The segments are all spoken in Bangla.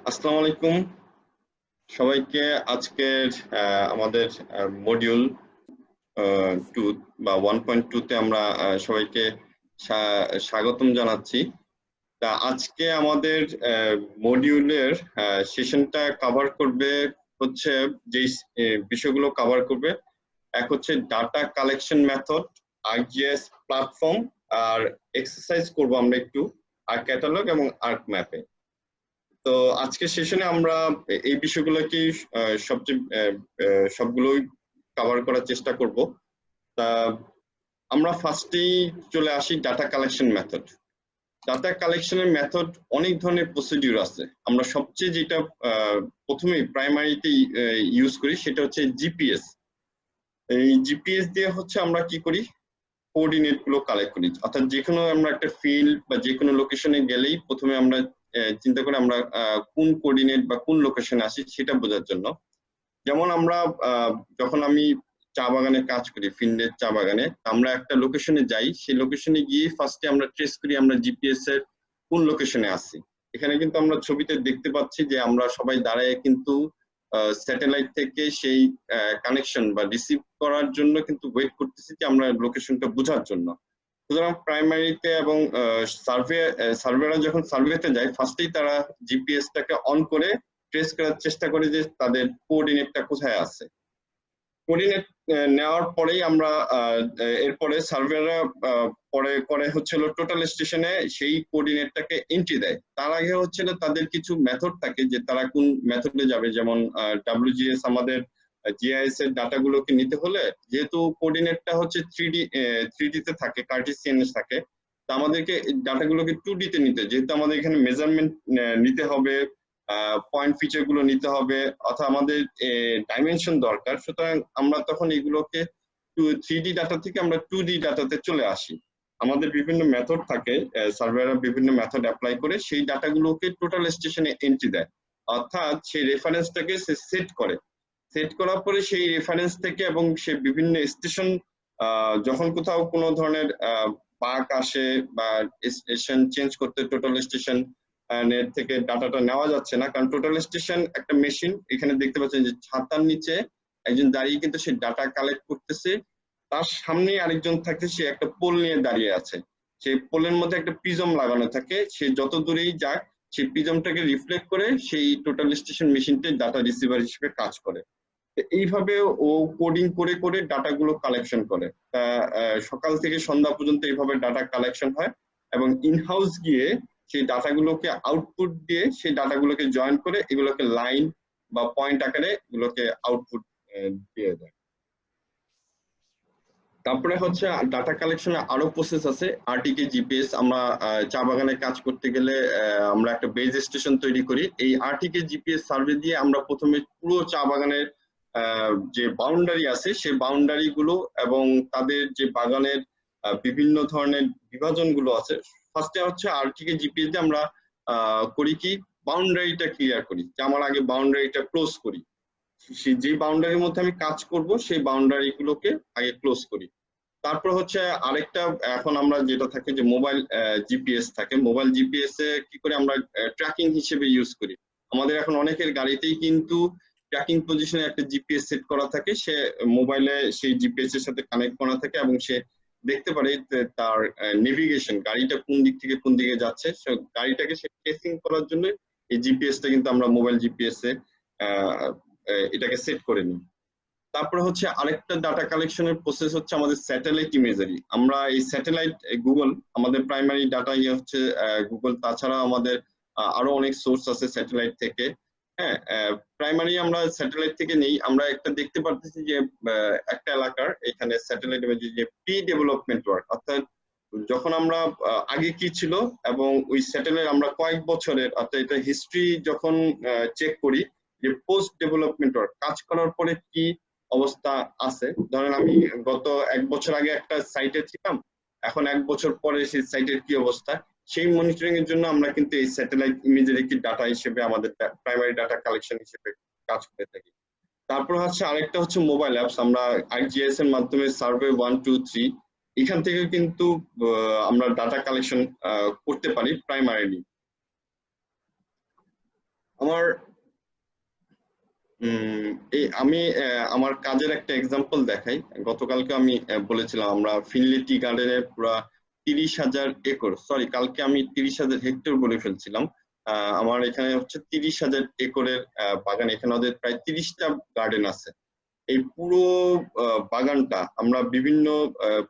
আসসালামু আলাইকুম সবাইকে। আজকের আমাদের মডিউল 2 বা 1.2 তে আমরা সবাইকে স্বাগতম জানাচ্ছি। তা আজকে আমাদের মডিউলের সেশনটা কভার করবে হচ্ছে যে বিষয়গুলো কভার করবে, এক হচ্ছে ডাটা কালেকশন মেথড, আর্কজিএস প্ল্যাটফর্ম, আর এক্সারসাইজ করব আমরা একটু আর ক্যাটালগ এবং আর্ক ম্যাপে। তো আজকের সেশনে আমরা এই বিষয়গুলোকে সবগুলোই কভার করার চেষ্টা করব। তা আমরা ফার্স্টেই চলে আসি ডাটা কালেকশন মেথড। ডাটা কালেকশনের মেথড অনেক ধরনের প্রসিডিউর আছে। আমরা সবচেয়ে যেটা প্রথমে প্রাইমারিতে ইউজ করি সেটা হচ্ছে জিপিএস। এই জিপিএস দিয়ে হচ্ছে আমরা কি করি, কোঅর্ডিনেট গুলো কালেক্ট করি। অর্থাৎ যে কোনো আমরা একটা ফিল্ড বা যে কোনো লোকেশনে গেলেই প্রথমে আমরা চিন্তা করি আমরা কোন কোঅর্ডিনেট বা কোন লোকেশনে আসি সেটা বোঝার জন্য। যেমন আমরা যখন আমি চা বাগানে কাজ করি, ফিল্ডের চা বাগানে, আমরা একটা লোকেশনে যাই, সেই লোকেশনে গিয়ে ফার্স্টে আমরা ট্রেস করি আমরা জিপিএস এর কোন লোকেশনে আসি। এখানে কিন্তু আমরা ছবিতে দেখতে পাচ্ছি যে আমরা সবাই দাঁড়ায় কিন্তু স্যাটেলাইট থেকে সেই কানেকশন বা রিসিভ করার জন্য কিন্তু ওয়েট করতেছি যে আমরা লোকেশনটা বোঝার জন্য। সুতরাং প্রাইমারিতে এবং সার্ভেরা যখন সার্ভেতে যায় ফার্স্টেই তারা জিপিএসটাকে অন করে ট্রেস করার চেষ্টা করে যে তাদের কোঅর্ডিনেটটা কোথায় আছে। কোঅর্ডিনেট নেওয়ার পরেই আমরা এরপরে সার্ভেরা পরে করে হচ্ছিল টোটাল স্টেশনে সেই কোঅর্ডিনেটটাকে এন্ট্রি দেয়। তার আগে হচ্ছিল তাদের কিছু মেথড থাকে যে তারা কোন মেথডে যাবে। যেমন ডাব্লিউজিএস আমাদের জিআইএস এর ডাটাগুলোকে নিতে হলে যেহেতু কোঅর্ডিনেটটা হচ্ছে 3D তে থাকে, কার্টেসিয়ান থাকে, তা আমাদেরকে ডাটাগুলোকে 2D তে নিতে, যেহেতু আমাদের এখানে মেজারমেন্ট নিতে হবে, পয়েন্ট ফিচার গুলো নিতে হবে, অর্থাৎ আমাদের ডাইমেনশন দরকার। সুতরাং আমরা তখন এগুলোকে 3D ডাটা থেকে আমরা 2D ডাটাতে চলে আসি। আমাদের বিভিন্ন মেথড থাকে, সার্ভাররা বিভিন্ন মেথড অ্যাপ্লাই করে সেই ডাটাগুলোকে টোটাল স্টেশনে এন্ট্রি দেয়। অর্থাৎ সেই রেফারেন্সটাকে সে সেট করে, সেট করার পরে সেই রেফারেন্স থেকে এবং সে বিভিন্ন স্টেশন যখন কোথাও কোনো ধরনের বাগ আসে বা স্টেশন চেঞ্জ করতে টোটাল স্টেশন নেট থেকে ডাটাটা নেওয়া যাচ্ছে না, কারণ টোটাল স্টেশন একটা মেশিন। এখানে দেখতে পাচ্ছেন যে ছাতার নিচে একজন দাঁড়িয়ে কিন্তু সে ডাটা কালেক্ট করতেছে, তার সামনে আরেকজন থাকে, সে একটা পোল নিয়ে দাঁড়িয়ে আছে। সেই পোলের মধ্যে একটা প্রিজম লাগানো থাকে, সে যত দূরেই যাক সেই প্রিজমটাকে রিফ্লেক্ট করে সেই টোটাল স্টেশন মেশিনটা ডাটা রিসিভার হিসেবে কাজ করে। এইভাবে ও কোডিং করে করে ডাটাগুলো কালেকশন করে। সকাল থেকে সন্ধ্যা পর্যন্ত এইভাবে ডাটা কালেকশন হয় এবং ইনহাউস গিয়ে সেই ডাটাগুলোকে আউটপুট দিয়ে সেই ডাটাগুলোকে জয়েন করে এগুলোকে লাইন বা পয়েন্ট আকারে এগুলোকে আউটপুট দিয়ে দেয়। তারপরে হচ্ছে ডাটা কালেকশনে আরো প্রসেস আছে। আরটিকে জিপিএস, আমরা চা বাগানে কাজ করতে গেলে আমরা একটা বেজ স্টেশন তৈরি করি। এই আরটিকে জিপিএস সার্ভে দিয়ে আমরা প্রথমে পুরো চা বাগানের যে বাউন্ডারি আছে সেই বাউন্ডারি গুলো এবং তাদের যে বাগানের বিভিন্ন ধরনের বিভাজন গুলো আছে, ফার্স্টে হচ্ছে আরটিকে জিপিএস দিয়ে আমরা করি কি বাউন্ডারিটা ক্লিয়ার করি, যে আমার আগে বাউন্ডারিটা ক্লোজ করি। যে বাউন্ডারির মধ্যে আমি কাজ করব সেই বাউন্ডারি গুলোকে আগে ক্লোজ করি। তারপর হচ্ছে আরেকটা, এখন আমরা যেটা থাকে যে মোবাইল জিপিএস থাকে, মোবাইল জিপিএস এ কি করে আমরা ট্র্যাকিং হিসেবে ইউজ করি। আমাদের এখন অনেকের গাড়িতেই কিন্তু ট্র্যাকিং পজিশনে একটা জিপিএস সেট করা থাকে, সে মোবাইলে সেই জিপিএস এর সাথে কানেক্ট করা থাকে এবং সে দেখতে পারে তার নেভিগেশন, গাড়িটা কোন দিক থেকে কোন দিকে যাচ্ছে। গাড়িটাকে সে ট্রেসিং করার জন্য এই জিপিএসটা কিন্তু আমরা মোবাইল জিপিএস এ এটাকে সেট করে নিই। তারপরে হচ্ছে আরেকটা ডাটা কালেকশনের প্রসেস হচ্ছে আমাদের স্যাটেলাইট ইমেজারি। আমরা এই স্যাটেলাইট গুগল, আমাদের প্রাইমারি ডাটা হচ্ছে গুগল, তাছাড়া আমাদের আরো অনেক সোর্স আছে স্যাটেলাইট থেকে। হ্যাঁ, প্রাইমারি আমরা স্যাটেলাইট থেকে নেই। আমরা একটা দেখতে পারতেছি যে একটা এলাকার এখানে স্যাটেলাইট ইমেজারি যে প্রি ডেভেলপমেন্ট ওয়ার্ক, অর্থাৎ যখন আমরা আগে কি ছিল এবং ওই স্যাটেলাইট আমরা কয়েক বছরের, অর্থাৎ এটা হিস্ট্রি যখন চেক করি যে পোস্ট ডেভেলপমেন্ট ওয়ার্ক কাজ করার পরে কি অবস্থা আছে। ধরেন আমি গত 1 বছর আগে একটা সাইটে ছিলাম, এখন 1 বছর পরে সেই সাইটের কি অবস্থা, সেই মনিটরিং এর জন্য আমরা কিন্তু এই স্যাটেলাইট ইমেজের একটি ডাটা হিসেবে আমাদের প্রাইমারি ডাটা কালেকশন হিসেবে কাজ করে থাকি। তারপর হচ্ছে আরেকটা হচ্ছে মোবাইল অ্যাপস, আমরা আইজিএস এর মাধ্যমে সার্ভে 1 2 3 এখান থেকে কিন্তু আমরা ডাটা কালেকশন করতে পারি প্রাইমারিলি। আমার আমি আমার কাজের একটা এক্সাম্পল দেখাই। গতকালকে আমি বলেছিলাম আমরা ফিনলি টি গার্ডেনের পুরো 30,000 একর, সরি কালকে আমি 30,000 হেক্টর বলে ফেলছিলাম। আমার এখানে হচ্ছে 30,000 একরের বাগান। এখানে ওদের প্রায় 30টা গার্ডেন আছে। এই পুরো বাগানটা আমরা বিভিন্ন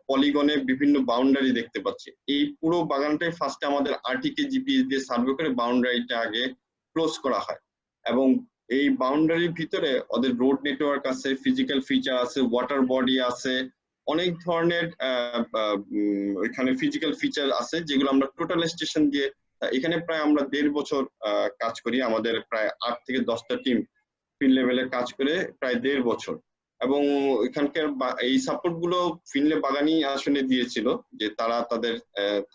পলিগনে বিভিন্ন বাউন্ডারি দেখতে পাচ্ছি। এই পুরো বাগানটাই ফার্স্টে আমাদের আরটিকে জিপিএস দিয়ে সার্ভে করে বাউন্ডারিটা আগে ক্লোজ করা হয়, এবং এই বাউন্ডারির ভিতরে ওদের রোড নেটওয়ার্ক আছে, ফিজিক্যাল ফিচার আছে, ওয়াটার বডি আছে, অনেক ধরনের এখানে ফিজিক্যাল ফিচার আছে যেগুলো আমরা টোটাল স্টেশন দিয়ে এখানে প্রায় আমরা 1.5 বছর কাজ করি। আমাদের প্রায় 8 থেকে 10টা টিম ফিল্ড লেভেলে কাজ করে প্রায় 1.5 বছর। এবং এখানকার এই সাপোর্ট গুলো ফিনলে বাগানই আসলে দিয়েছিল, যে তারা তাদের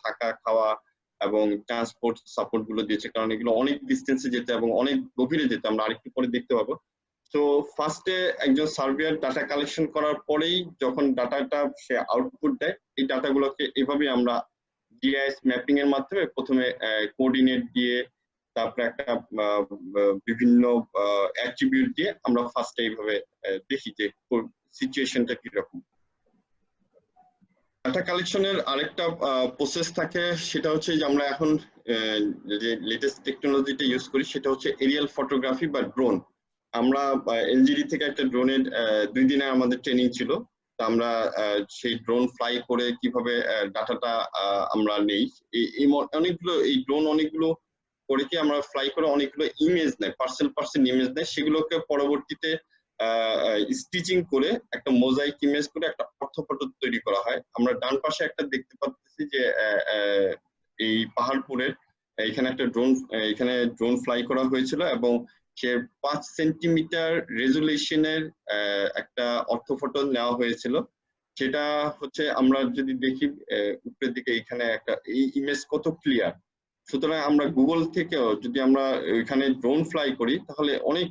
থাকা খাওয়া এবং ট্রান্সপোর্ট সাপোর্ট গুলো দিয়েছে, কারণ এগুলো অনেক ডিস্টেন্সে যেতে এবং অনেক গভীরে যেতে, আমরা আরেকটু পরে দেখতে পাবো। তো ফার্স্টে একজন সার্ভেয়ার ডাটা কালেকশন করার পরেই যখন ডাটাটা সে আউটপুট দেয়, এই ডাটাগুলোকে এভাবে আমরা জিআইএস ম্যাপিং এর মাধ্যমে প্রথমে কোঅর্ডিনেট দিয়ে, তারপরে একটা বিভিন্ন অ্যাট্রিবিউট দিয়ে আমরা ফার্স্টে এইভাবে দেখি যে সিচুয়েশনটা কিরকম। ডাটা কালেকশনের আরেকটা প্রসেস থাকে, সেটা হচ্ছে যে আমরা এখন যে লেটেস্ট টেকনোলজিটা ইউজ করি সেটা হচ্ছে এরিয়াল ফটোগ্রাফি বা ড্রোন। আমরা এলজিডি থেকে একটা ড্রোনের 2 দিনের আমাদের ট্রেনিং ছিল। তা আমরা সেই ড্রোন ফ্লাই করে কিভাবে ডাটাটা আমরা নেই, অনেকগুলো এই ড্রোন অনেকগুলো করে কি আমরা ফ্লাই করে অনেকগুলো ইমেজ নেয়, পার্সেল ইমেজ নেয়, সেগুলোকে পরবর্তীতে স্টিচিং করে একটা মোজাইক ইমেজ করে একটা অর্থপট তৈরি করা হয়। আমরা ডান পাশে একটা দেখতে পাচ্ছি যে এই পাহাড়পুরের এখানে একটা ড্রোন ফ্লাই করা হয়েছিল, এবং সে 5 সেন্টিমিটার রেজুলেশনের একটা অর্থফটো নেওয়া হয়েছিল। সেটা হচ্ছে আমরা যদি দেখি উপরের দিকে এখানে একটা এই ইমেজ কত ক্লিয়ার। সুতরাং আমরা গুগল থেকেও যদি আমরা এখানে ড্রোন ফ্লাই করি তাহলে অনেক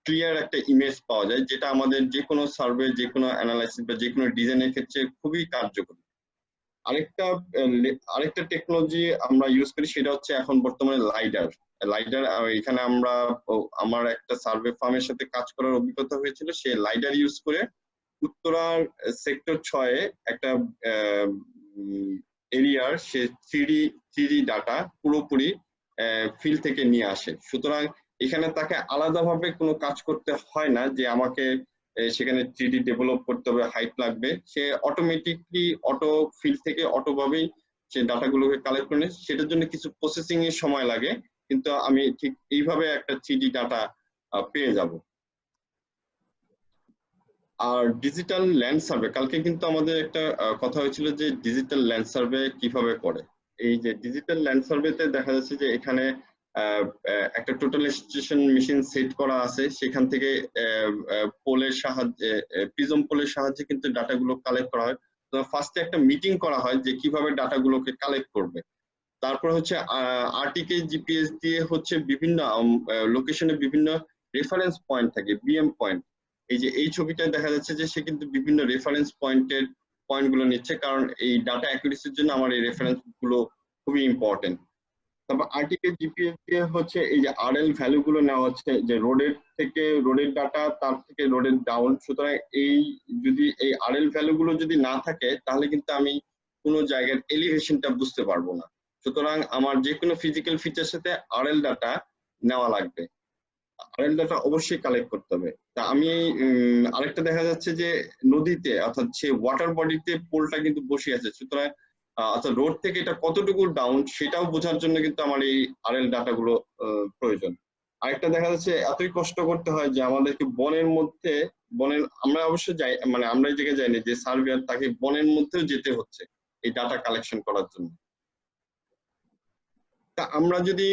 ক্লিয়ার একটা ইমেজ পাওয়া যায়, যেটা আমাদের যে কোনো সার্ভে, যে কোনো অ্যানালাইসিস বা যে কোনো ডিজাইনের ক্ষেত্রে খুবই কার্যকরী। আরেকটা টেকনোলজি আমরা ইউজ করি, সেটা হচ্ছে এখন বর্তমানে লাইডার। এখানে আমরা আমার একটা সার্ভে ফার্মের সাথে কাজ করার অভিজ্ঞতা হয়েছিল। সে লাইডার ইউজ করে উত্তরার সেক্টর 6-এ একটা এরিয়ার সে 3D ডাটা পুরোপুরি ফিল্ড থেকে নিয়ে আসে। সুতরাং এখানে তাকে আলাদাভাবে কোনো কাজ করতে হয় না যে আমাকে সেখানে 3D ডেভেলপ করতে হবে, হাইট লাগবে। সে অটোমেটিকলি অটো ফিল্ড থেকে অটোভাবেই সে ডাটাগুলোকে কালেক্ট করে নেয়। সেটার জন্য কিছু প্রসেসিং এর সময় লাগে, কিন্তু আমি ঠিক এইভাবে একটা 3D ডাটা পেয়ে যাব। আর ডিজিটাল ল্যান্ড সার্ভে, কালকে কিন্তু আমাদের একটা কথা হয়েছিল যে ডিজিটাল ল্যান্ড সার্ভে কিভাবে করে। এই যে ডিজিটাল ল্যান্ড সার্ভেতে দেখা যাচ্ছে যে এখানে একটা টোটাল স্টেশন মেশিন সেট করা আছে, সেখান থেকে পোলের সাহায্যে প্রিজম পোলের সাহায্যে কিন্তু ডাটাগুলো কালেক্ট করা হয়। তো ফার্স্টে একটা মিটিং করা হয় যে কিভাবে ডাটাগুলোকে কালেক্ট করবে। তারপর হচ্ছে আরটিকে জিপিএস দিয়ে হচ্ছে বিভিন্ন লোকেশনে বিভিন্ন রেফারেন্স পয়েন্ট থাকে, বিএম পয়েন্ট। এই যে এই ছবিটা দেখা যাচ্ছে যে সে কিন্তু বিভিন্ন রেফারেন্স পয়েন্ট গুলো নিচ্ছে, কারণ এই ডাটা অ্যাকুরেসির জন্য আমার এই রেফারেন্স গুলো খুবই ইম্পর্টেন্ট। তারপর আরটিকে জিপিএস দিয়ে হচ্ছে এই যে আরএল ভ্যালু গুলো নেওয়া হচ্ছে, যে রোডের ডাটা, তার থেকে রোডের ডাউন। সুতরাং যদি এই আরএল ভ্যালু গুলো যদি না থাকে তাহলে কিন্তু আমি কোনো জায়গার এলিভেশনটা বুঝতে পারবো না। সুতরাং আমার যে কোনো ফিজিক্যাল ফিচার সাথে আরএল ডাটা নেওয়া লাগবে, আরএল ডাটা অবশ্যই কালেক্ট করতে হবে। তা আমি আরেকটা দেখা যাচ্ছে যে নদীতে, অর্থাৎ সে ওয়াটার বডিতে পোলটা কিন্তু বসে আছে। সুতরাং অর্থাৎ রোড থেকে এটা কতটুকু ডাউন সেটাও বোঝার জন্য কিন্তু আমার এই আরএল ডাটা গুলো প্রয়োজন। আরেকটা দেখা যাচ্ছে এতই কষ্ট করতে হয় যে আমাদেরকে আমরা অবশ্য যাই, মানে আমরা এই জায়গায় যাইনি, যে সার্ভেয়ার তাকে বনের মধ্যেও যেতে হচ্ছে এই ডাটা কালেকশন করার জন্য। তা আমরা যদি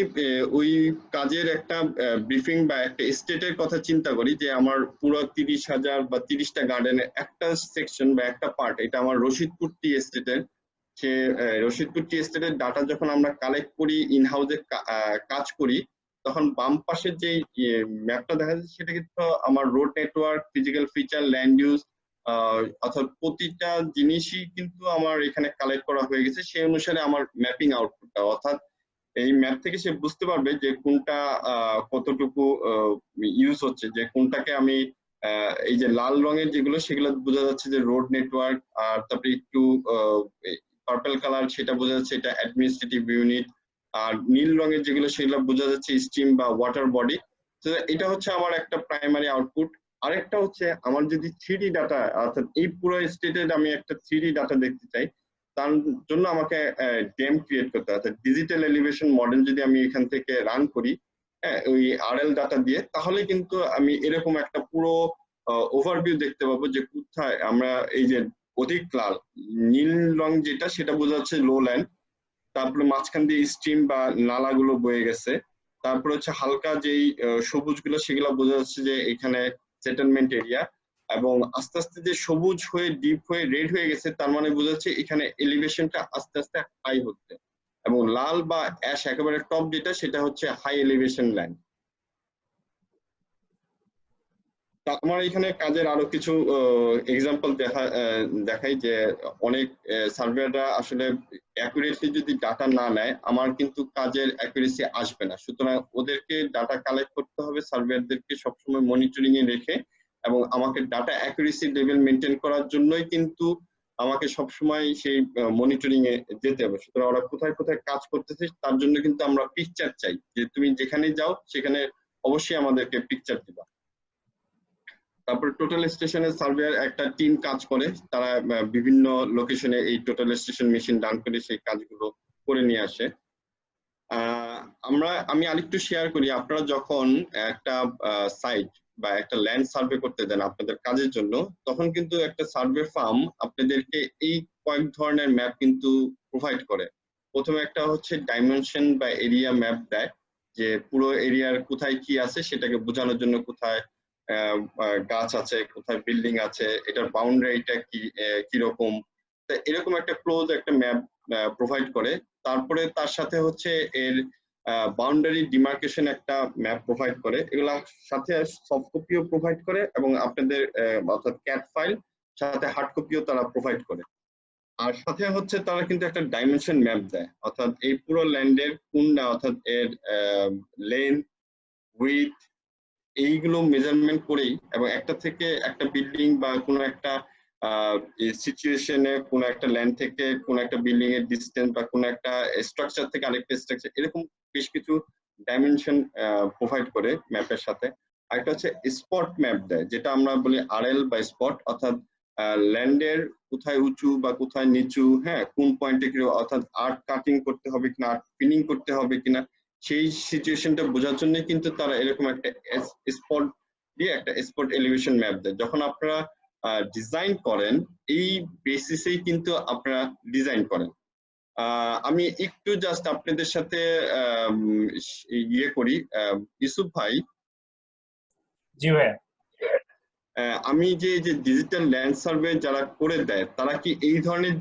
ওই কাজের একটা ব্রিফিং বা একটা স্টেটের কথা চিন্তা করি, যে আমার পুরো 30,000 বা 30টা গার্ডেনের একটা সেকশন বা একটা পার্ট, এটা আমার রশিদপুর টি এস্টেটের। সে রশিদপুর টি এস্টেটের ডাটা যখন আমরা কালেক্ট করি, ইন হাউসে কাজ করি, তখন বাম পাশের যে ম্যাপটা দেখা যাচ্ছে সেটা কিন্তু আমার road network, physical feature, land use, অর্থাৎ প্রতিটা জিনিসই কিন্তু আমার এখানে কালেক্ট করা হয়ে গেছে। সেই অনুসারে আমার ম্যাপিং আউটপুটটা, অর্থাৎ এই ম্যাপ থেকে সে বুঝতে পারবে যে কোনটা কতটুকু ইউজ হচ্ছে, যে কোনটাকে আমি এই যে লাল রঙের যেগুলো সেগুলো বোঝা যাচ্ছে যে রোড নেটওয়ার্ক, আর তারপরে একটু পার্পল কালার সেটা বোঝা যাচ্ছে এটা অ্যাডমিনিস্ট্রেটিভ ইউনিট, আর নীল রঙের যেগুলো সেগুলো বোঝা যাচ্ছে স্ট্রিম বা ওয়াটার বডি। তো এটা হচ্ছে আমার একটা প্রাইমারি আউটপুট। আরেকটা হচ্ছে আমার যদি 3D ডাটা, অর্থাৎ এই পুরো স্টেটের আমি একটা 3D ডাটা দেখতে চাই, তার জন্য আমাকে ডেম ক্রিয়েট করতে হয়। অর্থাৎ ডিজিটাল এলিভেশন মডেল যদি আমি এখান থেকে রান করি, হ্যাঁ, ওই আরএল ডাটা দিয়ে, তাহলে কিন্তু আমি এরকম একটা পুরো ওভারভিউ দেখতে পাবো যে কোথায় আমরা এই যে অধিক লাল নীল রং যেটা সেটা বোঝা যাচ্ছে লো ল্যান্ড, তারপরে মাঝখান দিয়ে স্ট্রিম বা নালাগুলো বয়ে গেছে, তারপরে হচ্ছে হালকা যেই সবুজ গুলো সেগুলো বোঝা যাচ্ছে যে এখানে সেটেলমেন্ট এরিয়া, এবং আস্তে আস্তে যে সবুজ হয়ে ডিপ হয়ে রেড হয়ে গেছে তার মানে বোঝা যাচ্ছে এখানে এলিভেশনটা আস্তে আস্তে হাই হচ্ছে, এবং লাল বা অ্যাশ একেবারে টপ যেটা সেটা হচ্ছে হাই এলিভেশন ল্যান্ড। আমার এখানে কাজের আরো কিছু এক্সাম্পল দেখাই যে অনেক সার্ভেয়াররা আসলে অ্যাকুরেটলি যদি ডাটা না নেয় আমার কিন্তু কাজের অ্যাকুরেসি আসবে না। সুতরাং ওদেরকে ডাটা কালেক্ট করতে হবে, সার্ভেয়ারদেরকে সবসময় মনিটরিং এ রেখে, এবং আমাকে ডাটা অ্যাকুরেসি লেভেল মেনটেন করার জন্যই কিন্তু আমাকে সবসময় সেই মনিটরিং এ যেতে হবে। সুতরাং ওরা কোথায় কোথায় কাজ করতেছে তার জন্য কিন্তু আমরা পিকচার চাই, যে তুমি যেখানে যাও সেখানে অবশ্যই আমাদেরকে পিকচার দিবা। তারপরে টোটাল স্টেশনের সার্ভেয়ার একটা টিম কাজ করে, তারা বিভিন্ন লোকেশনে এই টোটাল স্টেশন মেশিন রান করে সেই কাজগুলো করে নিয়ে আসে। আমি আরেকটু শেয়ার করি, আপনারা যখন একটা সাইট বা একটা ল্যান্ড সার্ভে করতে দেন আপনাদের কাজের জন্য, তখন কিন্তু একটা সার্ভে ফার্ম আপনাদেরকে এই কয়েক ধরনের ম্যাপ কিন্তু প্রোভাইড করে। প্রথমে একটা হচ্ছে ডাইমেনশন বা এরিয়া ম্যাপ দেয়, যে পুরো এরিয়ার কোথায় কি আছে সেটাকে বোঝানোর জন্য, কোথায় গাছ আছে, কোথায় বিল্ডিং আছে, এটার বাউন্ডারিটা কিরকম, এরকম একটা ক্লোজ একটা ম্যাপ প্রোভাইড করে। তারপরে তার সাথে হচ্ছে এর বাউন্ডারি ডিমার্কেশন একটা ম্যাপ প্রোভাইড করে, এগুলা সাথে সফট কপিও প্রোভাইড করে, এবং আপনাদের অর্থাৎ ক্যাট ফাইল সাথে হার্ড কপিও তারা প্রোভাইড করে। আর সাথে হচ্ছে তারা কিন্তু একটা ডাইমেনশন ম্যাপ দেয়, অর্থাৎ এই পুরো ল্যান্ডের কোনটা, অর্থাৎ এর লেন্থ, উইথ, এইগুলো মেজারমেন্ট করেই, এবং একটা থেকে একটা বিল্ডিং বা কোনো একটা সিচুয়েশনে কোনো একটা ল্যান্ড থেকে কোনো একটা বিল্ডিং এর ডিস্টেন্স, বা কোনো একটা স্ট্রাকচার থেকে আরেকটা স্ট্রাকচার, এরকম বেশ কিছু ডাইমেনশন প্রোভাইড করে ম্যাপের সাথে। আরেকটা হচ্ছে স্পট ম্যাপ দেয়, যেটা আমরা বলি আরএল বা স্পট, অর্থাৎ ল্যান্ডের কোথায় উঁচু বা কোথায় নিচু, হ্যাঁ, কোন পয়েন্টে কি, অর্থাৎ আর্ট কাটিং করতে হবে কিনা, আর্ট পিনিং করতে হবে কিনা, সেই সিচুয়েশনটা বোঝার জন্য কিন্তু তারা এরকম একটা স্পট দিয়ে একটা স্পট এলিভেশন ম্যাপ দেয়। যখন আপনারা ডিজাইন করেন এই বেসিসেই কিন্তু আপনারা ডিজাইন করেন। আমি একটু জাস্ট আপনাদের সাথে ইয়ে করি, ইউসুফ ভাই। জি ভাই। আমি যে ডিজিটাল ল্যান্ড সার্ভে যারা করে দেয় তারা কি এই ধরনের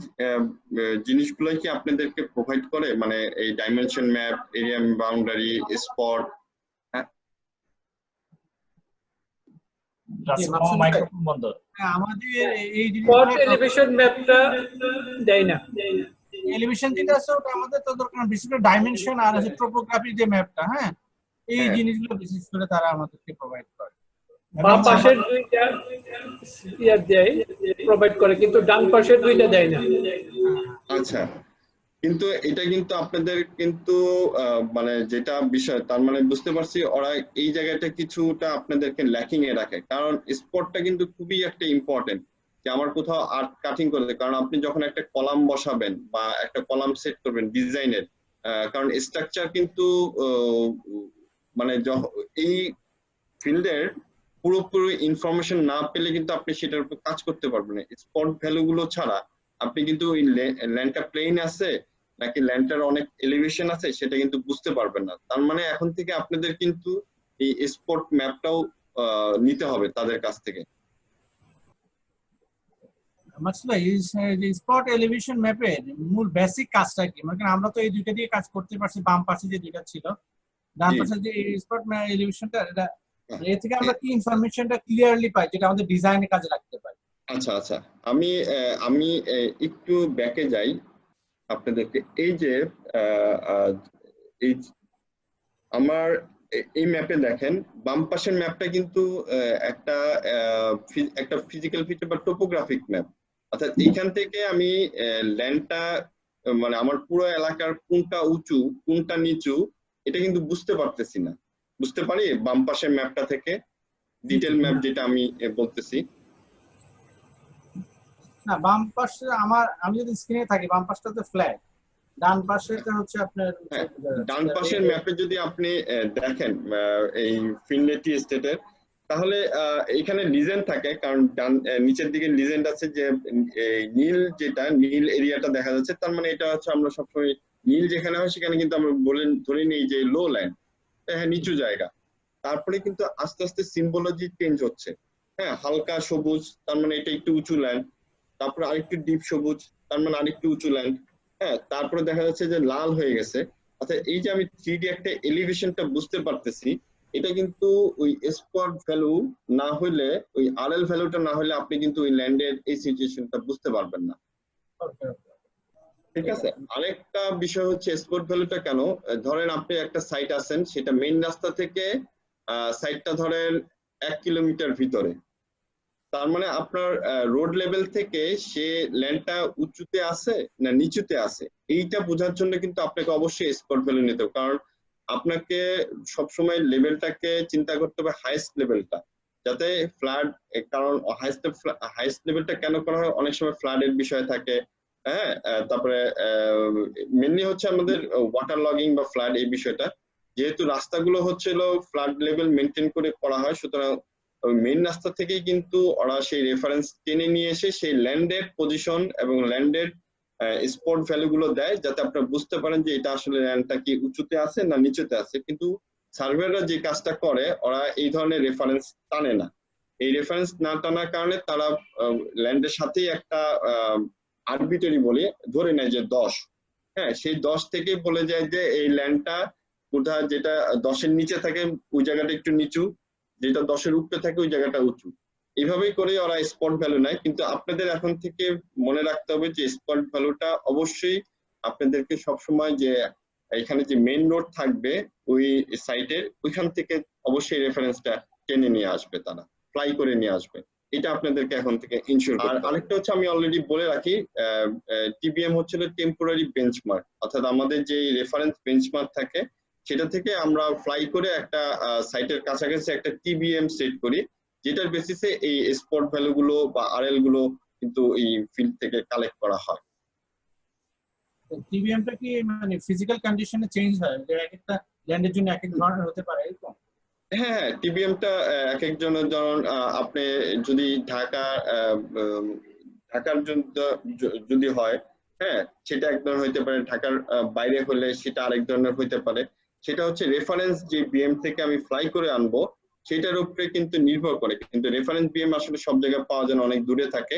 জিনিসগুলোই কি আপনাদেরকে প্রোভাইড করে, মানে এই dimension map, area boundary, spot? Microphone বন্ধ। আমাদের এই স্পট এলিভেশন ম্যাপটা দেয় না। এলিভেশন যেটা আছে ওটা আমাদের তো দরকার, বিশেষ করে ডাইমেনশন আর হচ্ছে ট্রোপোগ্রাফি যে ম্যাপটা, হ্যাঁ, এই জিনিসগুলো বিশেষ করে তারা আমাদেরকে প্রোভাইড করে। বাম পাশের দুইটা দেয়, প্রোভাইড করে, কিন্তু ডান পাশের দুইটা দেয় না। আচ্ছা, কিন্তু এটা কিন্তু আপনাদের কিন্তু মানে যেটা বিষয়, তার মানে বুঝতে পারছি ওরা এই জায়গাটা কিছুটা আপনাদেরকে ল্যাকিং এ রাখে, কারণ স্পটটা কিন্তু খুবই একটা ইম্পর্টেন্ট, যে আমার কোথাও আর্ট কাটিং করতে, কারণ আপনি যখন একটা কলাম বসাবেন বা একটা কলাম সেট করবেন ডিজাইনের, কারণ স্ট্রাকচার কিন্তু মানে এই ফিল্ডের পুরোপুরি ইনফরমেশন না পেলে কিন্তু আপনি সেটার উপর কাজ করতে পারবেন না। স্পট ভ্যালু গুলো ছাড়া আপনি কিন্তু ওই ল্যান্ডটা প্লেন আছে নাকি ল্যান্ডটার অনেক এলিভেশন আছে সেটা কিন্তু বুঝতে পারবেন না। তার মানে এখন থেকে আপনাদের কিন্তু এই স্পট ম্যাপটাও নিতে হবে তাদের কাছ থেকে। স্পট এলিভেশন ম্যাপের মূল বেসিক কাজটা কি? মানে আমরা তো এই দুইটা দিয়ে কাজ করতে পারছি, বাম পাশে যে দুইটা ছিল, ডান পাশে যে স্পট এলিভেশনটা, এটা এর থেকে আমরা কি ইনফরমেশনটা ক্লিয়ারলি পাই যেটা আমাদের ডিজাইনে কাজে লাগতে পারে? আচ্ছা আচ্ছা, আমি একটু ব্যাকে যাই আপনাদেরকে। এই যে এই আমার এই ম্যাপে দেখেন বাম পাশের ম্যাপটা কিন্তু একটা একটা ফিজিক্যাল ফিচার বা টোপোগ্রাফিক ম্যাপ, অর্থাৎ এইখান থেকে আমি ল্যান্ডটা মানে আমার পুরো এলাকার কোনটা উঁচু কোনটা নিচু এটা কিন্তু বুঝতে পারতেছি না। বুঝতে পারি বাম পাশের ম্যাপটা থেকে, ডিটেল ম্যাপ যেটা আমি বলতেছি। না, বাম পাশে আমি যদি স্ক্রিনে থাকি বাম পাশটাতে ফ্ল্যাট, ডান পাশেটা হচ্ছে আপনার ডান পাশের ম্যাপে যদি আপনি দেখেন এই ফিনলেটি স্টেটের, তাহলে এখানে লিজেন্ড থাকে, কারণ নিচের দিকে লিজেন্ড আছে যে নীল যেটা নীল এরিয়াটা দেখা যাচ্ছে, তার মানে এটা হচ্ছে আমরা সবসময় নীল যেখানে হয় সেখানে কিন্তু আমরা ধরে নিই যে লো ল্যান্ড, হ্যাঁ নিচু জায়গা। তারপরে কিন্তু আস্তে আস্তে সিম্বলজি চেঞ্জ হচ্ছে, হ্যাঁ হালকা সবুজ তার মানে এটা একটু উঁচু ল্যান্ড, তারপরে আরেকটু ডিপ সবুজ তার মানে আরেকটু উঁচু ল্যান্ড, হ্যাঁ তারপরে দেখা যাচ্ছে যে লাল হয়ে গেছে। অর্থাৎ এই যে আমি 3D একটা এলিভেশনটা বুঝতে পারতেছি, এটা কিন্তু ওই স্পট ভ্যালু না হইলে, ওই আরএল ভ্যালুটা না হলে আপনি কিন্তু ওই ল্যান্ডের এই সিচুয়েশনটা বুঝতে পারবেন না। ঠিক আছে, আরেকটা বিষয় হচ্ছে স্পট ভ্যালুটা কেন, ধরেন আপনি একটা সাইট আছেন, সেটা মেইন রাস্তা থেকে সাইটটা ধরেন 1 কিলোমিটার ভিতরে, তার মানে আপনার রোড লেভেল থেকে সে ল্যান্ডটা উঁচুতে আছে না নিচুতে আছে, এইটা বোঝার জন্য কিন্তু আপনাকে অবশ্যই স্পট ভ্যালু নিতে হবে, কারণ আপনাকে সবসময় লেভেলটাকে চিন্তা করতে হবে হাইস্ট লেভেলটা, যাতে ফ্লাড, কারণ হাইস্ট লেভেলটা কেন করা হয়, অনেক সময় ফ্লাডের বিষয় থাকে, হ্যাঁ তারপরে মেনলি হচ্ছে আমাদের ওয়াটার লগিং বা ফ্লাড এই বিষয়টা, যেহেতু রাস্তাগুলো হচ্ছিল ফ্লাড লেভেল মেনটেন করে করা হয়, সুতরাং মেইন রাস্তা থেকেই কিন্তু ওরা সেই রেফারেন্স টেনে নিয়ে এসে সেই ল্যান্ডের পজিশন এবং ল্যান্ডের স্পট ভ্যালু গুলো দেয়, যাতে আপনারা বুঝতে পারেন যে এটা আসলে ল্যান্ডটা কি উঁচুতে আছে না নিচুতে আছে। কিন্তু সার্ভেয়াররা যে কাজটা করে, ওরা এই ধরনের রেফারেন্স টানে না। এই রেফারেন্স না টানার কারণে তারা ল্যান্ডের সাথেই একটা আরবিটারি বলে ধরে নেয় যে 10, হ্যাঁ সেই 10 থেকে বলে যায় যে এই ল্যান্ডটা কোথায়, যেটা 10-এর নিচে থাকে ওই জায়গাটা একটু নিচু, যেটা 10-এর উপরে থাকে ওই জায়গাটা উঁচু। এইভাবেই করে ওরা স্পট ভ্যালু নেয়। কিন্তু আপনাদের এখন থেকে মনে রাখতে হবে যে স্পট ভ্যালুটা অবশ্যই আপনাদেরকে সবসময় যে এখানে যে মেইন রোড থাকবে ওই সাইটের, ওইখান থেকে অবশ্যই রেফারেন্সটা টেনে নিয়ে আসবে, তারা ফ্লাই করে নিয়ে আসবে। এটা আপনাদেরকে এখন থেকে ইনশিওর করতে হবে। আর আরেকটা হচ্ছে আমি অলরেডি বলে রাখি, টিবিএম হচ্ছিল টেম্পোরারি বেঞ্চমার্ক, অর্থাৎ আমাদের যে রেফারেন্স বেঞ্চমার্ক থাকে সেটা থেকে আমরা ফ্লাই করে একটা সাইটের কাছাকাছি একটা টিবিএম সেট করি, যেটার বেসিসে এই স্পট ভ্যালু গুলো বা আরএল গুলো কিন্তু এই ফিল্ড থেকে কালেক্ট করা হয়। টিবিএমটা কি মানে ফিজিক্যাল কন্ডিশনে চেঞ্জ হয়, যে এক একটা ল্যান্ডের জন্য এক এক ধরনের হতে পারে এরকম? হ্যাঁ, টিবিএমটা এক একজনের, যেমন আপনি যদি ঢাকার জন্য যদি হয়, হ্যাঁ সেটা এক ধরনের হইতে পারে, ঢাকার বাইরে হলে সেটা আরেক ধরনের হইতে পারে। সেটা হচ্ছে রেফারেন্স যে বিএম থেকে আমি ফ্লাই করে আনবো সেটার উপরে কিন্তু নির্ভর করে, কিন্তু রেফারেন্স বিএম আসলে সব জায়গায় পাওয়া যায় না, অনেক দূরে থাকে।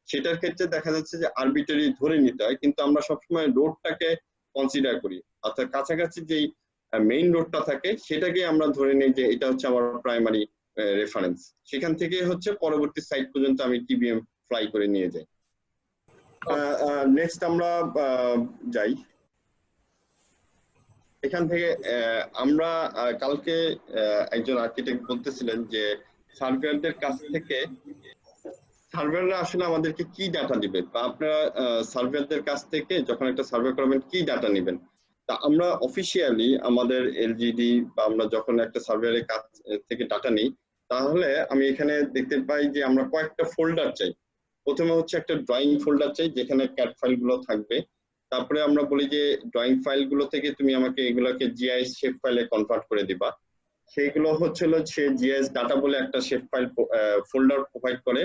সেটার ক্ষেত্রে দেখা যাচ্ছে যে আরবিটারি ধরে নিতে হয়, কিন্তু আমরা সবসময় রোডটাকে কনসিডার করি, অর্থাৎ কাছাকাছি যেই মেইন রোডটা থাকে সেটাকে আমরা ধরে নিই যে এটা হচ্ছে আমার প্রাইমারি রেফারেন্স, সেখান থেকে হচ্ছে পরবর্তী সাইট পর্যন্ত আমি টিবিএম ফ্লাই করে নিয়ে যাই। নেক্সট আমরা যাই এখান থেকে। আমরা কালকে একজন আর্কিটেক্ট বলতেছিলেন যে সার্ভেয়ারদের কাছ থেকে, সার্ভেয়াররা আসলে আমাদেরকে কি ডাটা দিবে, বা আপনারা সার্ভেয়ারদের কাছ থেকে যখন একটা সার্ভে করবেন কি ডাটা নেবেন। তা আমরা অফিসিয়ালি আমাদের এলজিডি বা আমরা যখন একটা সার্ভেয়ারের কাছ থেকে ডাটা নিই, তাহলে আমি এখানে দেখতে পাই যে আমরা কয়েকটা ফোল্ডার চাই। প্রথমে হচ্ছে একটা ড্রয়িং ফোল্ডার চাই যেখানে ক্যাট ফাইল গুলো থাকবে। তারপরে আমরা বলি যে ড্রয়িং ফাইল গুলো থেকে তুমি আমাকে এগুলোকে জিআইএস শেপ ফাইলে কনভার্ট করে দিবা। সেইগুলো হচ্ছিল সে জিআইএস ডাটা বলে একটা শেপ ফাইল ফোল্ডার প্রোভাইড করে।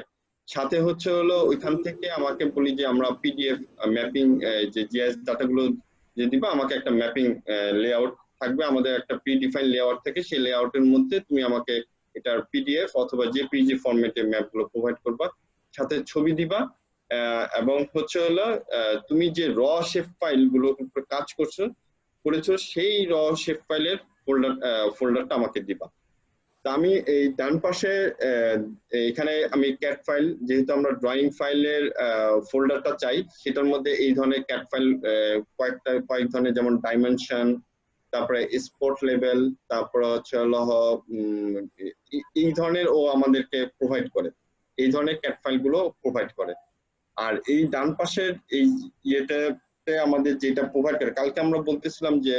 সাথে হচ্ছে হলো ওইখান থেকে আমাকে বলি যে আমরা পিডিএফ ম্যাপিং, যে জিআইএস ডাটাগুলো যে দিবা আমাকে একটা ম্যাপিং লেআউট থাকবে, আমাদের একটা প্রিডিফাইন লেআউট থেকে সেই লেআউটের মধ্যে তুমি আমাকে এটার পিডিএফ অথবা জেপিজি ফরম্যাটে ম্যাপগুলো প্রোভাইড করবা, সাথে ছবি দিবা। এবং হচ্ছে হলো তুমি যে র শেপ ফাইল গুলো কাজ করেছো সেই র শেপ ফাইলের ফোল্ডারটা আমাকে দিবা। তা আমি এই ডান পাশে এখানে আমি ক্যাট ফাইল, যেহেতু আমরা ড্রয়িং ফাইলের ফোল্ডারটা চাই, সেটার মধ্যে এই ধরনের ক্যাট ফাইল কয়েক ধরনের, যেমন ডাইমেনশন, তারপরে স্পট লেভেল, তারপরে হচ্ছে হলো এই ধরনের ও আমাদেরকে প্রোভাইড করে, এই ধরনের ক্যাট ফাইল গুলো প্রোভাইড করে। আর এই ডান পাশের এই ইয়েটাতে আমাদের যেটা প্রোভাইড করে, কালকে আমরা বলতেছিলাম যে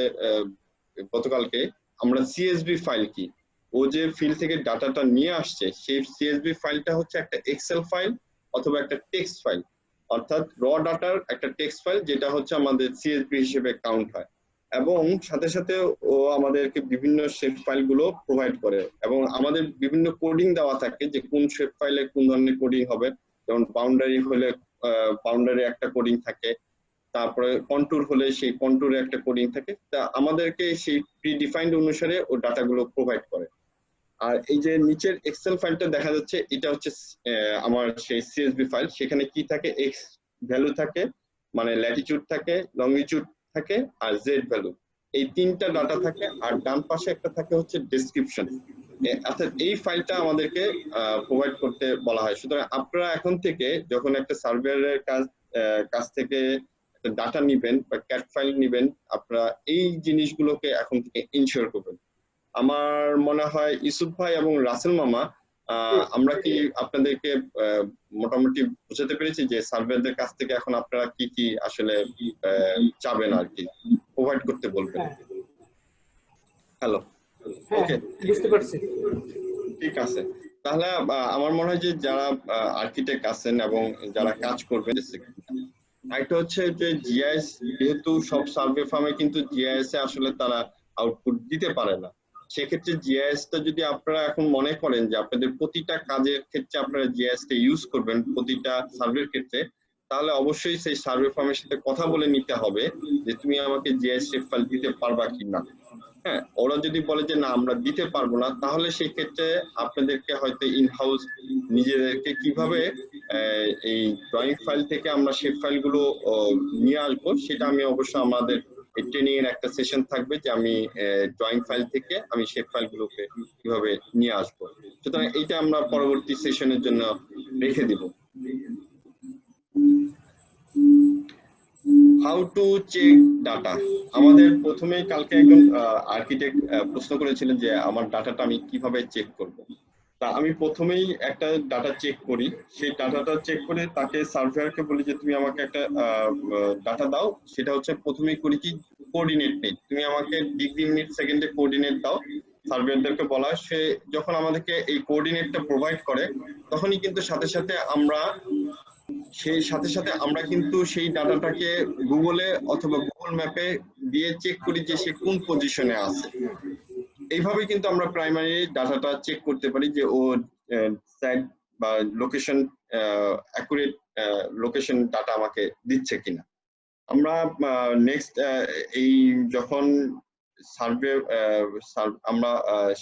গতকালকে আমরা সিএসভি ফাইল কি, ও যে ফিল্ড থেকে ডাটাটা নিয়ে আসছে সেই সিএসভি ফাইলটা হচ্ছে একটা এক্সেল ফাইল অথবা একটা টেক্সট ফাইল, অর্থাৎ র ডাটার একটা টেক্সট ফাইল যেটা হচ্ছে আমাদের সিএসভি হিসেবে কাউন্ট হয়। এবং সাথে সাথে ও আমাদেরকে বিভিন্ন শেপ ফাইল গুলো প্রোভাইড করে, এবং আমাদের বিভিন্ন কোডিং দেওয়া থাকে যে কোন শেপ ফাইলে কোন ধরনের কোডিং হবে। যেমন বাউন্ডারি হলে বাউন্ডারি একটা কোডিং থাকে, তারপরে কন্টুর হলে সেই কন্টুরে একটা কোডিং থাকে। তা আমাদেরকে সেই প্রিডিফাইন্ড অনুসারে ও ডাটাগুলো প্রোভাইড করে। আর এই যে নিচের এক্সেল ফাইলটা দেখা যাচ্ছে, এটা হচ্ছে আমার সেই সিএসভি ফাইল। সেখানে কি থাকে, এক্স ভ্যালু থাকে, মানে ল্যাটিটিউড থাকে, লংগিটিউড থাকে, আর জেড ভ্যালু, এই তিনটা ডাটা থাকে। আর ডান পাশে একটা থাকে হচ্ছে ডেসক্রিপশন। অর্থাৎ এই ফাইলটা আমাদেরকে প্রোভাইড করতে বলা হয়। সুতরাং আপনারা এখন থেকে যখন একটা সার্ভেয়ারের কাছ থেকে ডাটা নিবেন বা ক্যাট ফাইল নিবেন, আপনারা এই জিনিসগুলোকে এখন থেকে ইনশিওর করবেন। আমার মনে হয় ইউসুফ ভাই এবং রাসেল মামা, আমরা কি আপনাদেরকে মোটামুটি বুঝাতে পেরেছি যে সার্ভেয়ারদের কাছ থেকে এখন আপনারা কি কি আসলে চাবেন আর কি প্রোভাইড করতে বলবেন? হ্যালো, ওকে, বুঝতে পারছি। ঠিক আছে। তাহলে আমার মনে হয় যে যারা আর্কিটেক্ট আছেন এবং যারা কাজ করবেন, একটা হচ্ছে যে জিআইএস, যেহেতু সব সার্ভে ফার্মে কিন্তু জিআইএস এ আসলে তারা আউটপুট দিতে পারে না, সেক্ষেত্রে জিআইএস টা যদি আপনারা এখন মনে করেন যে আপনাদের প্রতিটা কাজের ক্ষেত্রে আপনারা জিআইএস টা ইউজ করবেন প্রতিটা সার্ভের ক্ষেত্রে, তাহলে অবশ্যই সেই সার্ভে ফার্মের সাথে কথা বলে নিতে হবে যে তুমি আমাকে জিআইএস শেপ ফাইল দিতে পারবা কিনা। হ্যাঁ, ওরা যদি বলে যে না আমরা দিতে পারবো না, তাহলে সেই ক্ষেত্রে আপনাদেরকে হয়তো ইনহাউস নিজেদেরকে কিভাবে এই ড্রয়িং ফাইল থেকে আমরা শেপ ফাইল গুলো নিয়ে আসবো, সেটা আমি অবশ্য আমাদের ট্রেনিং এর একটা সেশন থাকবে যে আমি ড্রয়িং ফাইল থেকে আমি শেপ ফাইল গুলোকে কিভাবে নিয়ে আসবো। সুতরাং এইটা আমরা পরবর্তী সেশনের জন্য রেখে দিব। হাউ টু চেক ডাটা, আমাদের প্রথমেই কালকে একজন আর্কিটেক্ট প্রশ্ন করেছিলেন যে আমার ডাটাটা আমি কিভাবে চেক করব। তা আমি প্রথমেই একটা ডাটা চেক করি, সেই ডাটাটা চেক করে তাকে সার্ভেয়ারকে বলি যে তুমি আমাকে একটা ডাটা দাও। সেটা হচ্ছে প্রথমেই করি কি, কোঅর্ডিনেট নেই, তুমি আমাকে ডিগ্রি মিনিট সেকেন্ডে কোঅর্ডিনেট দাও। সার্ভেয়ারদেরকে বলা, সে যখন আমাদেরকে এই কোঅর্ডিনেটটা প্রোভাইড করে, তখনই কিন্তু সাথে সাথে আমরা কিন্তু সেই ডাটাটাকে গুগলে অথবা গুগল ম্যাপে দিয়ে চেক করি যে সে কোন পজিশনে আছে। এইভাবে কিন্তু আমরা প্রাইমারি ডাটাটা চেক করতে পারি যে ও সাইট বা লোকেশন অ্যাকুরেট লোকেশন ডাটা আমাকে দিচ্ছে কিনা। আমরা নেক্সট এই যখন সার্ভে আমরা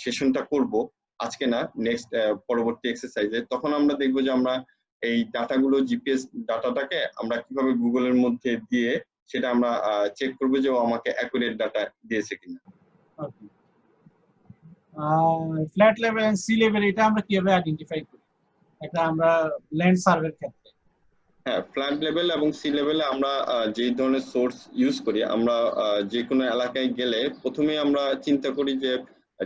সেশনটা করব, আজকে না, নেক্সট পরবর্তী এক্সারসাইজে, তখন আমরা দেখবো যে আমরা এই ডাটাগুলো জিপিএস ডাটাটাকে আমরা কিভাবে গুগলের মধ্যে দিয়ে সেটা আমরা চেক করবো যে ও আমাকে অ্যাকুরেট ডাটা দিয়েছে কিনা। Flat level and C level, এটা আমরা কিভাবে আইডেন্টিফাই করি এটা আমরা ল্যান্ড সার্ভের ক্ষেত্রে? হ্যাঁ, ফ্ল্যাট লেভেল এবং সি লেভেলে আমরা যে ধরনের সোর্স ইউজ করি, আমরা যে কোনো এলাকায় গেলে প্রথমে আমরা চিন্তা করি যে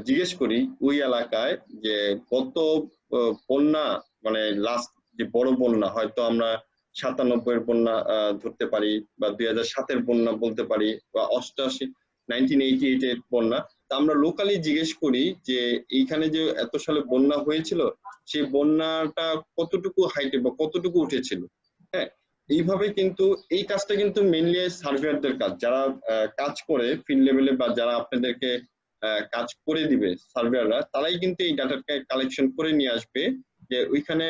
জিজ্ঞেস করি ওই এলাকায় যে কত বন্যা, মানে লাস্ট যে বড় বন্যা, হয়তো আমরা 97 বন্যা ধরতে পারি, বা 2007 বন্যা বলতে পারি, বা 1988 বন্যা। তা আমরা লোকালি জিজ্ঞেস করি যে এইখানে যে এত সালে বন্যা হয়েছিল, সেই বন্যাটা কতটুকু হাইটে বা কতটুকু উঠেছিল। হ্যাঁ, এইভাবে কিন্তু এই কাজটা কিন্তু মেইনলি সার্ভেয়ারদের কাজ, যারা কাজ করে ফিল্ড লেভেলে বা যারা আপনাদেরকে কাজ করে দিবে সার্ভেয়াররা, তারাই কিন্তু এই ডাটাকে কালেকশন করে নিয়ে আসবে যে ওইখানে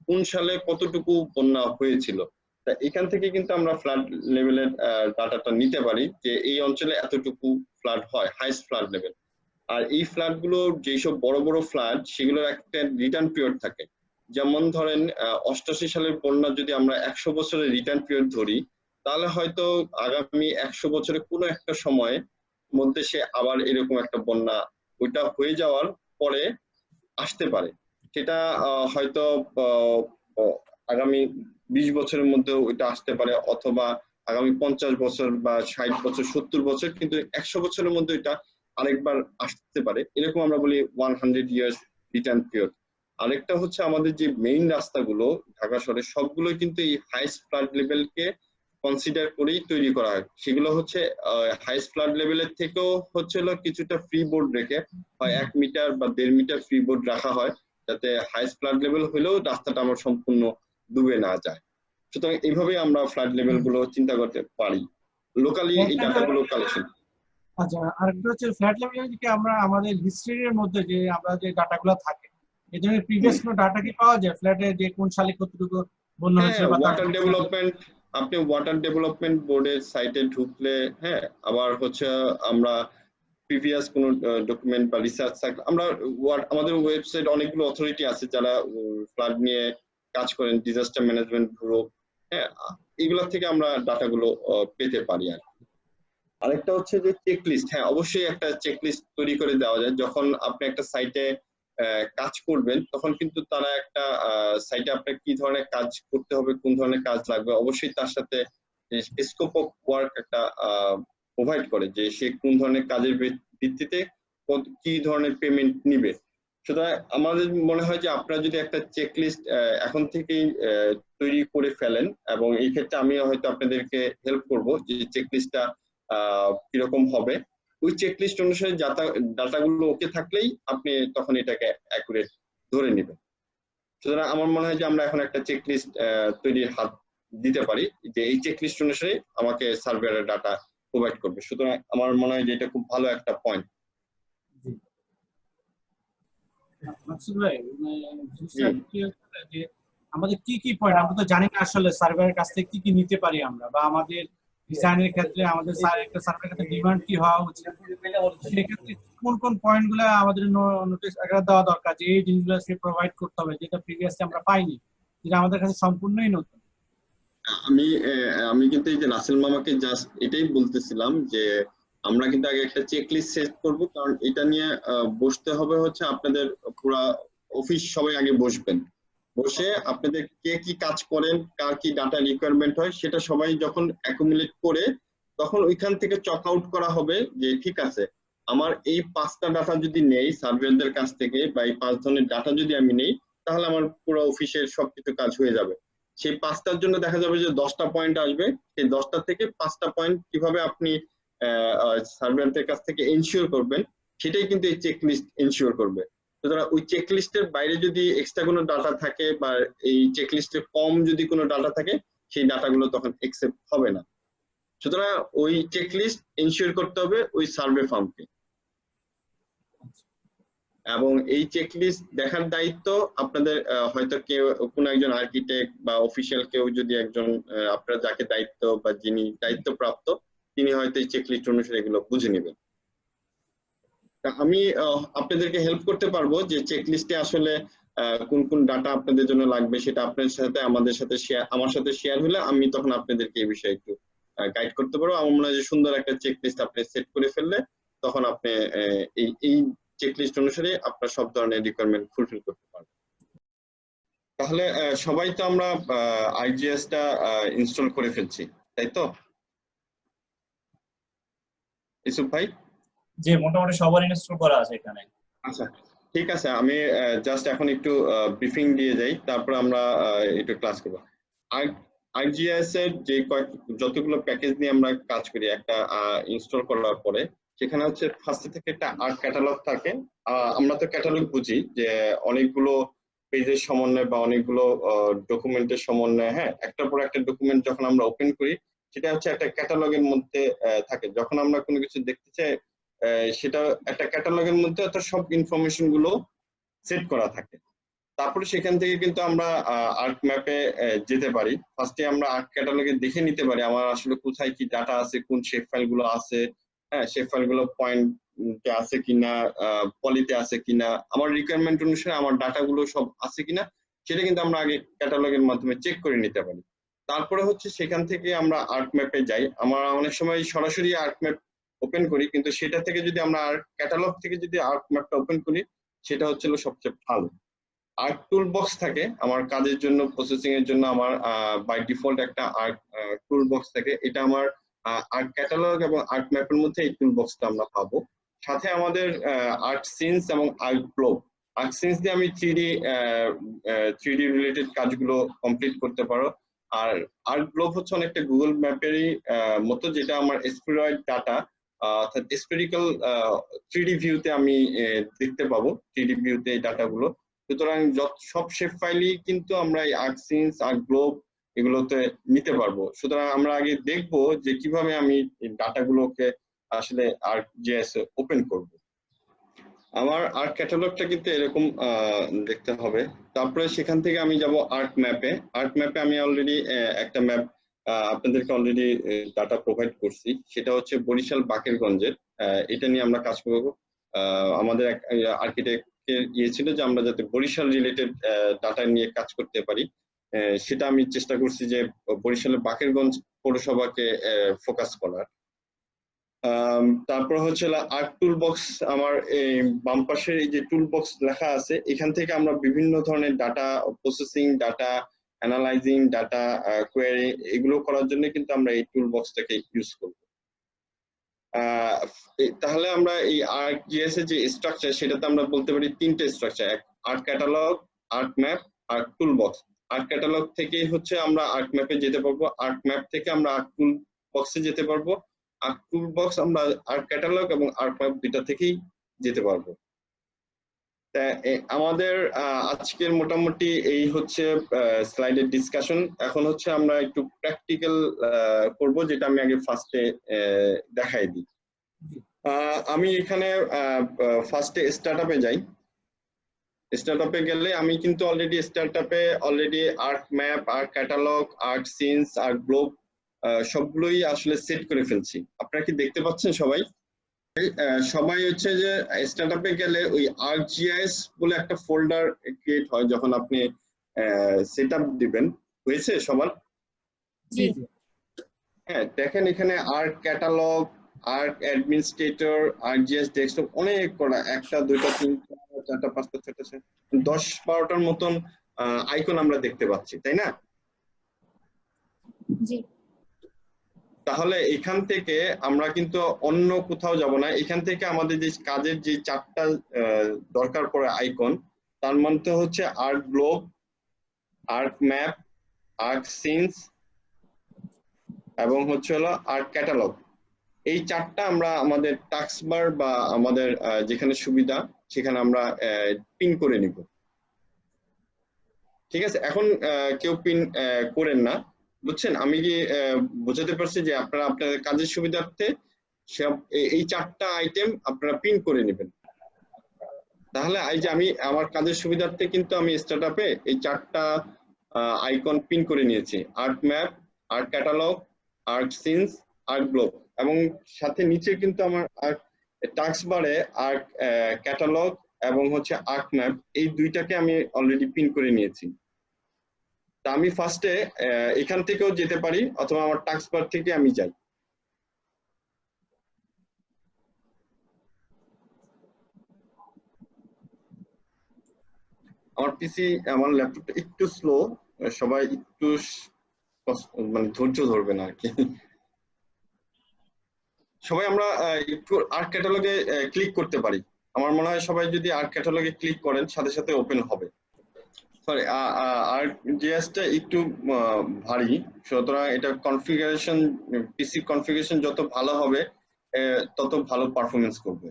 কোন সালে কতটুকু বন্যা হয়েছিল। তা এখান থেকে কিন্তু আমরা ফ্লাড লেভেলের ডাটাটা নিতে পারি যে এই অঞ্চলে এতটুকু ফ্লাড হয়, হাইস্ট ফ্লাড লেভেল। আর এই ফ্লাড গুলো যেসব বড় বড় ফ্লাড, সেগুলোর একটা রিটার্ন পিরিয়ড থাকে। যেমন ধরেন 88 সালের বন্যা যদি আমরা 100 বছরের রিটার্ন পিরিয়ড ধরি, তাহলে হয়তো আগামী 100 বছরে কোনো একটা সময় মধ্যে সে আবার এরকম একটা বন্যা ওইটা হয়ে যাওয়ার পরে আসতে পারে। সেটা হয়তো আগামী 20 বছরের মধ্যে ওইটা আসতে পারে, অথবা আগামী 50 বছর বা 60 বছর 70 বছর, কিন্তু 100 বছরের মধ্যে এটা আরেকবার আসতে পারে, এরকম আমরা বলি 100 ইয়ার্স রিটার্ন পিরিয়ড। আরেকটা হচ্ছে আমাদের যে মেইন রাস্তাগুলো ঢাকা শহরে সবগুলোই কিন্তু এই হাইস্ট ফ্লাড লেভেলকে কনসিডার করেই তৈরি করা হয়। সেগুলো হচ্ছে হাইস্ট ফ্লাড লেভেলের থেকেও হচ্ছে কিছুটা ফ্রি বোর্ড রেখে হয় 1 মিটার বা 1.5 মিটার ফ্রি বোর্ড রাখা হয়, যাতে হাইস্ট ফ্লাড লেভেল হলেও রাস্তাটা আমার সম্পূর্ণ ডুবে না যায়। সুতরাং এইভাবেই আমরা ফ্লাড লেভেল গুলো চিন্তা করতে পারি লোকালি এই ডাটাগুলো কালেকশন। আচ্ছা, আরেকটা হচ্ছে ফ্ল্যাট লেভেলের দিকে আমরা আমাদের হিস্ট্রির মধ্যে যে আমরা যে ডাটাগুলো থাকে এই ধরনের প্রিভিয়াস কোনো ডাটা কি পাওয়া যায় ফ্ল্যাটে, যে কোন সালে কতটুকু বন্যা হয়েছে বা ওয়াটার ডেভেলপমেন্ট, আপনি ওয়াটার ডেভেলপমেন্ট বোর্ডের সাইটে ঢুকলে আবার হচ্ছে আমরা প্রিভিয়াস কোনো ডকুমেন্ট বা রিসার্চ থাকলে আমরা আমাদের ওয়েবসাইট অনেকগুলো অথরিটি আছে যারা ফ্লাড নিয়ে কাজ করেন, ডিজাস্টার ম্যানেজমেন্ট ব্যুরো, এগুলা থেকে আমরা ডাটাগুলো পেতে পারি। আর আরেকটা হচ্ছে যে চেকলিস্ট, অবশ্যই একটা চেকলিস্ট তৈরি করে দেওয়া যায়। যখন আপনি একটা সাইটে কাজ করবেন তখন কিন্তু তারা একটা সাইটে আপনার কি ধরনের কাজ করতে হবে, কোন ধরনের কাজ লাগবে, অবশ্যই তার সাথে স্কোপ অফ ওয়ার্ক একটা প্রোভাইড করে যে সে কোন ধরনের কাজের ভিত্তিতে কি ধরনের পেমেন্ট নিবে। সুতরাং আমাদের মনে হয় যে আপনারা যদি একটা চেকলিস্ট এখন থেকেই তৈরি করে ফেলেন, এবং এই ক্ষেত্রে আমি হয়তো আপনাদেরকে হেল্প করব যে চেকলিস্টটা কিরকম হবে, ওই চেকলিস্ট অনুসারে ডাটাগুলো ওকে থাকলেই আপনি তখন এটাকে অ্যাকুরেট ধরে নেবেন। সুতরাং আমার মনে হয় যে আমরা এখন একটা চেকলিস্ট তৈরির হাত দিতে পারি যে এই চেকলিস্ট অনুসারে আমাকে সার্ভারের ডাটা প্রোভাইড করবে। সুতরাং আমার মনে হয় যে এটা খুব ভালো একটা পয়েন্ট। যে আমাদের কি কি পয়েন্ট আমরা তো জানি না আসলে সার্ভারের কাছ থেকে কি কি নিতে পারি আমরা, বা আমাদের ডিজাইনের ক্ষেত্রে আমাদের একটা সার্ভারের ক্ষেত্রে ডিমান্ড কি হওয়া উচিত, সেক্ষেত্রে কোন কোন পয়েন্ট গুলো আমাদের নোটিস দেওয়া দরকার যে এই জিনিসগুলো সে প্রোভাইড করতে হবে যেটা প্রিভিয়াসলি আমরা পাইনি, যেটা আমাদের কাছে সম্পূর্ণই নতুন। আমি কিন্তু এই যে রাসেল মামাকে জাস্ট এটাই বলতেছিলাম যে আমরা কিন্তু আগে একটা চেকলিস্ট সেট করব, কারণ এটা নিয়ে বসতে হবে হচ্ছে আপনাদের পুরা অফিস সবাই আগে বসবেন, বসে আপনাদের কে কি কাজ করেন, কার কি ডাটা রিকোয়ারমেন্ট হয় সেটা সবাই যখন অ্যাকুমুলেট করে তখন ওইখান থেকে চক আউট করা হবে যে ঠিক আছে আমার এই 5টা ডাটা যদি নেই সার্ভেয়ারদের কাছ থেকে বা এই 5 ধরনের ডাটা যদি আমি নেই তাহলে আমার পুরো অফিসের সবকিছু কাজ হয়ে যাবে। সেই 5টার জন্য দেখা যাবে যে 10টা পয়েন্ট আসবে, সেই 10টা থেকে 5টা পয়েন্ট কিভাবে আপনি সার্ভেয়ারদের কাছ থেকে এনশিওর করবেন সেটাই কিন্তু এই চেকলিস্ট এনশিওর করবে। সুতরাং ওই চেকলিস্টের বাইরে যদি এক্সট্রা কোনো ডাটা থাকে বা এই চেকলিস্টের কম যদি কোনো ডাটা থাকে সেই ডাটাগুলো তখন অ্যাকসেপ্ট হবে না। সুতরাং ওই চেকলিস্ট এনশিওর করতে হবে ওই সার্ভে ফার্মকে, এবং এই চেকলিস্ট দেখার দায়িত্ব আপনাদের হয়তো কেউ কোনো একজন আর্কিটেক্ট বা অফিসিয়াল কেউ যদি একজন আপনারা যাকে দায়িত্ব বা যিনি দায়িত্বপ্রাপ্ত তিনি হয়তো এই চেকলিস্ট অনুসারে এগুলো বুঝে নেবেন। আমি আপনাদেরকে হেল্প করতে পারবো যে চেকলিস্টে আসলে কোন কোন ডাটা আপনাদের জন্য লাগবে সেটা আপনার সাথে আমাদের সাথে আমার সাথে শেয়ার হলে আমি তখন আপনাদেরকে এই বিষয়ে একটু গাইড করতে পারবো। আমার মনে হয় যে সুন্দর একটা চেকলিস্ট আপনি সেট করে ফেললে তখন আপনি এই চেকলিস্ট অনুসারে আপনার সব ধরনের রিকোয়ারমেন্ট ফুলফিল করতে পারবেন। তাহলে সবাই তো আমরা আইজিএস টা ইনস্টল করে ফেলছি, তাই তো ইসুফ ভাই? যে মোটামুটি সবার ইনস্টল করা আছে এখানে। আচ্ছা ঠিক আছে, আমি জাস্ট এখন একটু ব্রিফিং দিয়ে যাই, তারপর আমরা একটু ক্লাস করব। আরজিএস এর যে যতগুলো প্যাকেজ নিয়ে আমরা কাজ করি একটা ইনস্টল করার পরে সেখানে হচ্ছে ফার্স্ট থেকে একটা আর্ট ক্যাটালগ থাকে। আমরা তো ক্যাটালগ বুঝি যে অনেকগুলো পেজের সমন্বয় বা অনেকগুলো ডকুমেন্টের সমন্বয়, একটার পর একটা ডকুমেন্ট যখন আমরা ওপেন করি সেটা হচ্ছে একটা ক্যাটালগের মধ্যে থাকে। যখন আমরা কোনো কিছু দেখতে চাই সেটা একটা ক্যাটালগের মধ্যে অর্থাৎ সব ইনফরমেশন গুলো সেট করা থাকে। তারপরে সেখান থেকে কিন্তু আমরা আর্ট ম্যাপে যেতে পারি। ফার্স্টে আমরা আর্ট ক্যাটালগে দেখে নিতে পারি আমার আসলে কোথায় কি ডাটা আছে, কোন শেপ ফাইল গুলো আছে, শেপ ফাইল গুলো পয়েন্টে আছে কিনা, পলিতে আছে কিনা, আমার রিকোয়ারমেন্ট অনুসারে আমার ডাটা গুলো সব আছে কিনা সেটা কিন্তু আমরা আগে ক্যাটালগের মাধ্যমে চেক করে নিতে পারি। তারপরে হচ্ছে সেখান থেকে আমরা আর্ট ম্যাপে যাই। আমরা অনেক সময় সরাসরি আর্ট ম্যাপ ওপেন করি, কিন্তু সেটা থেকে যদি আমরা ক্যাটালগ থেকে যদি আর্ট ম্যাপটা ওপেন করি সেটা হচ্ছে সবচেয়ে ভালো। আর্ক টুল বক্স থাকে আমার কাজের জন্য, প্রসেসিং এর জন্য আমার বাই ডিফল্ট একটা আর্ক টুল বক্স থাকে। এটা আমার আর্ক ক্যাটালগ এবং আর্ক ম্যাপের মধ্যে এই টুল বক্সটা আমরা পাবো। সাথে আমাদের আর্ক সিনস এবং আর্ক গ্লোব, আর্ক সিনস দিয়ে আমি 3D রিলেটেড কাজগুলো কমপ্লিট করতে পারো। আর আর্ক গ্লোব হচ্ছে অনেকটা গুগল ম্যাপেরই মতো, যেটা আমার স্ফেরয়েড ডাটা অর্থাৎ স্ফেরিক্যাল 3D ভিউতে আমি দেখতে পাবো, 3D ভিউতে এই ডাটাগুলো। সুতরাং সব শেপ ফাইলই কিন্তু আমরা এই আর্ক সিনস, আর্ক গ্লোব এগুলোতে নিতে পারবো। সুতরাং আমরা আগে দেখবো যে কিভাবে আমি ডাটাগুলোকে আসলে ArcGIS ওপেন করব। আমার আর্ক ক্যাটালগটা কিন্তু এরকম দেখতে হবে। তারপরে সেখান থেকে আমি যাব আর্ক ম্যাপে। আর্ক ম্যাপে আমি অলরেডি একটা ম্যাপ আপনাদেরকে অলরেডি ডাটা প্রোভাইড করছি, সেটা হচ্ছে বরিশাল বাকেরগঞ্জের। এটা নিয়ে আমরা কাজ করব। আমাদের এক আর্কিটেক্টের ছিল যে আমরা যাতে বরিশাল রিলেটেড ডাটা নিয়ে কাজ করতে পারি, সেটা আমি চেষ্টা করছি যে বরিশালের বাকেরগঞ্জ পৌরসভাকে ফোকাস করার। তারপর হচ্ছে আর্ক টুল বক্স, আমার এই বাম পাশে এই যে টুল বক্স লেখা আছে, এখান থেকে আমরা বিভিন্ন ধরনের data processing, data analysing, data query এগুলো করার জন্য কিন্তু আমরা এই টুল বক্সটাকে ইউজ করব। তাহলে আমরা এই ArcGIS এর যে স্ট্রাকচার, সেটাতে আমরা বলতে পারি তিনটে structure: Arc catalogue, Arc map, Arc tool box. Arc Catalog থেকে হচ্ছে আমরা আর্ক ম্যাপে যেতে পারবো, আর্ক ম্যাপ থেকে আমরা আর্ক টুল বক্সে যেতে পারবো, আর্ক টুল বক্স আমরা আর্ক ক্যাটালগ এবং আর্ক ম্যাপ দুটা থেকেই যেতে পারবো। আমাদের আজকের মোটামুটি এই হচ্ছে স্লাইডের ডিসকাশন। এখন হচ্ছে আমরা একটু প্র্যাকটিক্যাল করব, যেটা আমি আগে ফার্স্টে দেখাই দিই। আমি এখানে ফার্স্টে স্টার্টআপে যাই। স্টার্টআপে গেলে আমি কিন্তু অলরেডি স্টার্টআপে already arc map, arc catalogue, arc scenes, arc globe সবগুলোই আসলে সেট করে ফেলছি। আপনারা কি দেখতে পাচ্ছেন সবাই? সবাই হচ্ছে যে স্টার্টআপে গেলে ওই ArcGIS বলে একটা ফোল্ডার ক্রিয়েট হয় যখন আপনি সেটআপ দিবেন। হয়েছে সবার? জি জি। হ্যাঁ, দেখেন এখানে Arc catalogue, Arc Administrator, ArcGIS desktop অনেক করা, একটা দুইটা তিনটা চারটা পাঁচটা ছয়টা 10-12টার মতন আইকন আমরা দেখতে পাচ্ছি, তাই না? জি। তাহলে এখান থেকে আমরা কিন্তু অন্য কোথাও যাব না। এখান থেকে আমাদের যে কাজের যে চারটা দরকার পড়ে আইকন, তার মধ্যে হচ্ছে Arc Globe, Arc map, Arc Scenes এবং হচ্ছে হলো আর্ক ক্যাটালগ। এই চারটা আমরা আমাদের টাস্কবার বা আমাদের যেখানে সুবিধা সেখানে আমরা পিন করে নিব। ঠিক আছে, এখন কেউ পিন করেন না, বুঝছেন? আমি কি বোঝাতে পারছি যে আপনারা আপনাদের কাজের সুবিধার্থে সব এই চারটা আইটেম আপনারা পিন করে নেবেন। তাহলে এই যে আমি আমার কাজের সুবিধার্থে কিন্তু আমি স্টার্টআপে এই চারটা আইকন পিন করে নিয়েছি: Arc map, arc catalogue, arc scenes, arc Globe, এবং সাথে নিচে কিন্তু আমার টাস্ক বারে আর্ক ক্যাটালগ এবং হচ্ছে আর্ক ম্যাপ, এই দুইটাকে আমি অলরেডি পিন করে নিয়েছি। তা আমি ফার্স্টে এখান থেকেও যেতে পারি অথবা আমার টাস্ক বার থেকে আমি যাই। আমার পিসি, আমার ল্যাপটপটা একটু স্লো, সবাই একটু মানে ধৈর্য ধরবেন আর কি। সবাই আমরা একটু আর্ক ক্যাটালগে ক্লিক করতে পারি। আমার মনে হয় সবাই যদি আর্ক ক্যাটালগে ক্লিক করেন সাথে সাথে ওপেন হবে। সরি, ArcGIS-টা একটু ভারী, সুতরাং এটা কনফিগারেশন, পিসি কনফিগারেশন যত ভালো হবে তত ভালো পারফরমেন্স করবে।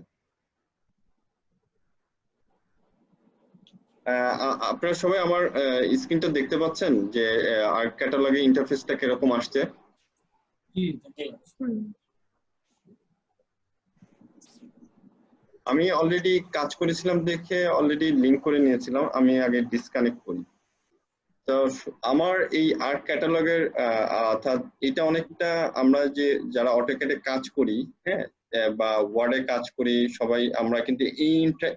আপনারা সবাই আমার স্ক্রিনটা দেখতে পাচ্ছেন যে আর্ক ক্যাটালগে ইন্টারফেসটা কিরকম আসছে? জি আমি অলরেডি কাজ করেছিলাম দেখে অলরেডি লিংক করে নিয়েছিলাম, আমি আগে ডিসকানেক্ট করি। তো আমার এই আর্ক ক্যাটালগের অর্থাৎ এটা অনেকটা আমরা যে যারা অটোক্যাডে কাজ করি, হ্যাঁ, বা ওয়ার্ডে কাজ করি, সবাই আমরা কিন্তু এই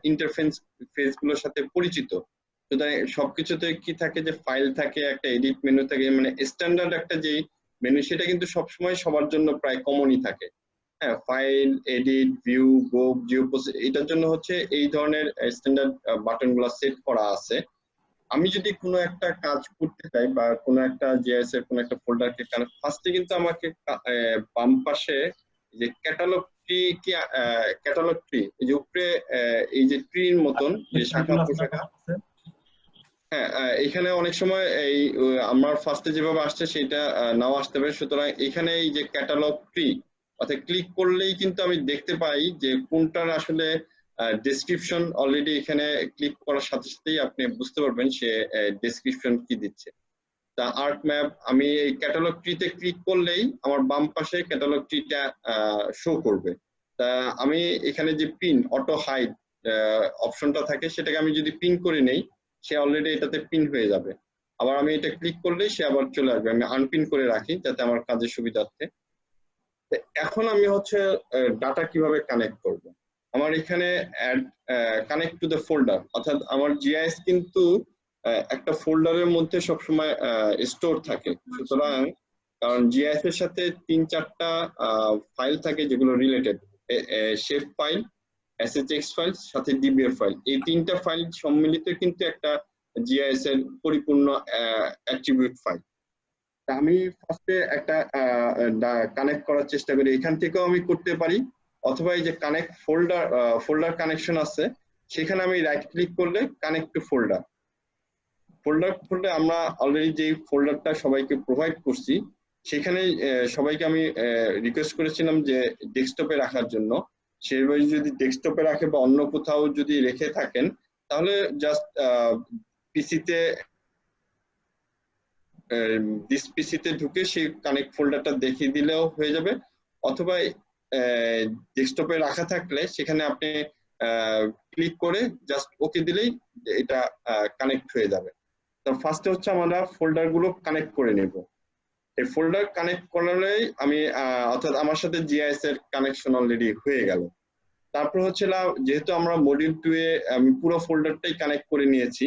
ইন্টারফেস গুলোর সাথে পরিচিত। সুতরাং সবকিছুতে কি থাকে যে ফাইল থাকে, একটা এডিট মেনু থাকে, মানে স্ট্যান্ডার্ড একটা যে মেনু, সেটা কিন্তু সবসময় সবার জন্য প্রায় কমনই থাকে। হ্যাঁ, ফাইল, এডিট, ভিউ, গো, জিও, এটার জন্য হচ্ছে এই ধরনের স্ট্যান্ডার্ড বাটন গুলো সেট করা আছে। আমি যদি কোনো একটা কাজ করতে চাই বা কোনো একটা জিআইএস এর কোনো একটা ফোল্ডারকে ফার্স্টে কিন্তু আমাকে বাম পাশে যে ক্যাটালগ ট্রি কি ক্যাটালগ ট্রি এই যে উপরে এই যে ট্রির মতন যে শাখা প্রশাখা, হ্যাঁ এখানে অনেক সময় এই আমার ফার্স্টে যেভাবে আসছে সেটা নাও আসতে পারে। সুতরাং এখানে এই যে ক্যাটালগ ট্রি অর্থাৎ ক্লিক করলেই কিন্তু আমি দেখতে পাই যে কোনটার আসলে ডেসক্রিপশন অলরেডি এখানে ক্লিক করার সাথে সাথেই আপনি বুঝতে পারবেন সে ডেসক্রিপশন কি দিচ্ছে। তা আর্ট ম্যাপ আমি এই ক্যাটালগ ট্রিতে ক্লিক করলেই আমার বাম পাশে ক্যাটালগ ট্রিটা শো করবে। তা আমি এখানে যে পিন অটো হাইড অপশনটা থাকে সেটাকে আমি যদি পিন করে নেই সে অলরেডি এটাতে পিন হয়ে যাবে। আবার আমি এটা ক্লিক করলেই সে আবার চলে আসবে। আমি আনপিন করে রাখি যাতে আমার কাজের সুবিধার্থে। এখন আমি হচ্ছে ডাটা কিভাবে কানেক্ট করব। আমার এখানে কানেক্ট টু দ্য ফোল্ডার, অর্থাৎ আমার জিআইএস কিন্তু একটা ফোল্ডারের মধ্যে সবসময় স্টোর থাকে। সুতরাং কারণ জিআইএস এর সাথে 3-4টা ফাইল থাকে যেগুলো রিলেটেড, শেপ ফাইল, এসএচএক্স ফাইল, সাথে ডিবিএফ ফাইল। এই 3টা ফাইল সম্মিলিত কিন্তু একটা জিআইএস এর পরিপূর্ণ অ্যাট্রিবিউট ফাইল। আমি ফার্স্টে একটা কানেক্ট করার চেষ্টা করি, এখান থেকেও আমি করতে পারি, অথবা এই যে কানেক্ট ফোল্ডার কানেকশন আছে সেখানে আমি রাইট ক্লিক করলে কানেক্ট টু ফোল্ডার খুললে আমরা অলরেডি যে ফোল্ডারটা সবাইকে প্রোভাইড করছি সেখানে সবাইকে আমি রিকোয়েস্ট করেছিলাম যে ডেস্কটপে রাখার জন্য। সেভাবে যদি ডেস্কটপে রাখে বা অন্য কোথাও যদি রেখে থাকেন তাহলে জাস্ট পিসিতে দিস পিসিতে ঢুকে সেই কানেক্ট ফোল্ডারটা দেখিয়ে দিলেও হয়ে যাবে, অথবা ডেস্কটপে রাখা থাকলে সেখানে আপনি ক্লিক করে জাস্ট ওকে দিলেই এটা কানেক্ট হয়ে যাবে। তো ফার্স্টে হচ্ছে আমরা ফোল্ডার গুলো কানেক্ট করে নেব। এই ফোল্ডার কানেক্ট করলেই আমি অর্থাৎ আমার সাথে জিআইএস এর কানেকশন অলরেডি হয়ে গেল। তারপর হচ্ছে যেহেতু আমরা মডিউল 2 এ আমি পুরো ফোল্ডারটাই কানেক্ট করে নিয়েছি,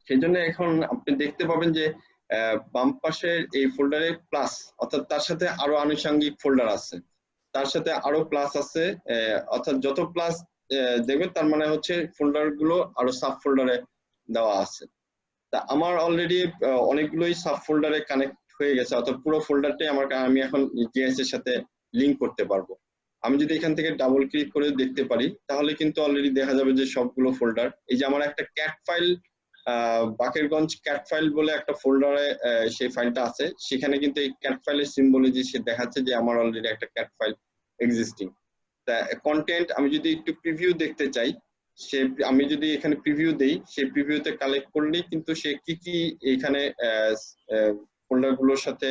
সেই জন্য এখন আপনি দেখতে পাবেন যে বাম পাশের এই ফোল্ডারে প্লাস, অর্থাৎ তার সাথে আরো আনুষঙ্গিক ফোল্ডার আছে, তার সাথে আরো প্লাস আছে, অর্থাৎ যত প্লাস দেখবেন তার মানে হচ্ছে ফোল্ডার গুলো আরো সাব ফোল্ডারে দেওয়া আছে। তা আমার অলরেডি অনেকগুলোই সাব ফোল্ডারে কানেক্ট হয়ে গেছে, অর্থাৎ পুরো ফোল্ডারটাই আমি এখন জিআইএস এর সাথে লিংক করতে পারবো। আমি যদি এখান থেকে ডাবল ক্লিক করে দেখতে পারি তাহলে কিন্তু অলরেডি দেখা যাবে যে সবগুলো ফোল্ডার, এই যে আমার একটা cat file Bakerganj cat file বলে একটা ফোল্ডারে সেই ফাইলটা আছে, সেখানে কিন্তু এই ক্যাট ফাইলের সিম্বলজি সে দেখাচ্ছে যে আমার অলরেডি একটা ক্যাট ফাইল এক্সিস্টিং। তা কন্টেন্ট আমি যদি একটু প্রিভিউ দেখতে চাই, সে আমি যদি এখানে প্রিভিউ দেই, সেই প্রিভিউতে কালেক্ট করলেই কিন্তু সে কি কি এখানে ফোল্ডার গুলোর সাথে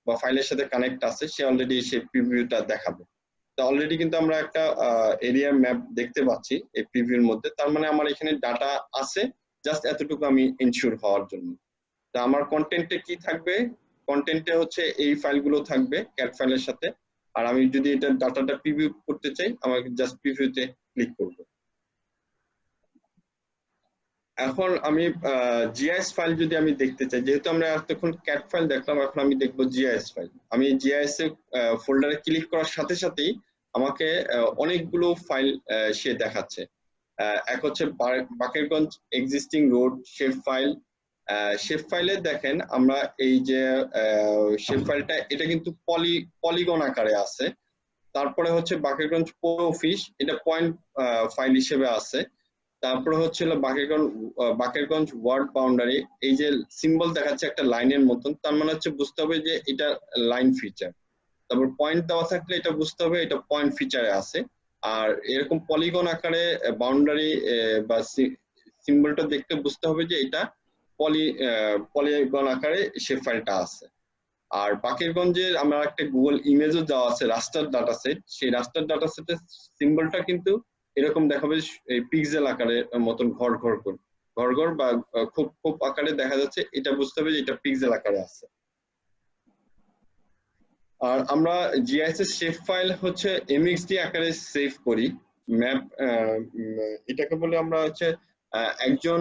বা ফাইলের সাথে কানেক্ট আছে সে অলরেডি সেই প্রিভিউটা দেখাবে। তো অলরেডি কিন্তু আমরা একটা এরিয়া ম্যাপ দেখতে পাচ্ছি এই প্রিভিউর মধ্যে, তার মানে আমার এখানে ডাটা আছে, জাস্ট এতটুকু আমি ইনশিওর হওয়ার জন্য। তো আমার কন্টেন্টে কি থাকবে, কন্টেন্টে হচ্ছে এই ফাইলগুলো থাকবে ক্যাট ফাইলের সাথে। আর আমি যদি এটা ডাটাটা প্রিভিউ করতে চাই আমাকে জাস্ট প্রিভিউতে ক্লিক করব। এখন আমি জিআইএস ফাইল যদি আমি দেখতে চাই, যেহেতু আমরা এতক্ষণ ক্যাট ফাইল দেখলাম, এখন আমি দেখবো জিআইএস ফাইল। আমি জিআইএস এর ফোল্ডারে ক্লিক করার সাথে সাথেই আমাকে অনেকগুলো ফাইল সে দেখাচ্ছে। এক হচ্ছে Bakerganj existing road shape file. Shape ফাইলে দেখেন আমরা এই যে শেপ ফাইলটা এটা কিন্তু পলিগন আকারে আছে। তারপরে হচ্ছে বাকেরগঞ্জ পৌর অফিস, এটা পয়েন্ট ফাইল হিসেবে আছে। তারপরে হচ্ছে বাকেরগঞ্জ ওয়ার্ড বাউন্ডারি, এই যে সিম্বল দেখাচ্ছে একটা লাইনের মতন, তার মানে হচ্ছে বুঝতে হবে যে এটা লাইন ফিচার। তারপর পয়েন্ট দেওয়া থাকলে এটা বুঝতে হবে এটা পয়েন্ট ফিচারে আছে। আর এরকম পলিগন আকারে বাউন্ডারি বা সিম্বলটা দেখতে বুঝতে হবে যে এটা পলিগন আকারে সে ফাইলটা আছে। আর বাকেরগঞ্জের আমরা একটা গুগল ইমেজও দেওয়া আছে রাস্টার ডাটা সেট, সেই রাস্টার ডাটা সেটের সিম্বলটা কিন্তু এরকম দেখাবে এই পিক্সেল আকারে মতন ঘর ঘর বা খুব আকারে দেখা যাচ্ছে, এটা বুঝতে হবে যে এটা পিক্সেল আকারে আছে। আর আমরা জিআইএস এর শেপ ফাইল হচ্ছে এমএক্সডি আকারে সেভ করি ম্যাপ, এটাকে বলে আমরা হচ্ছে একজন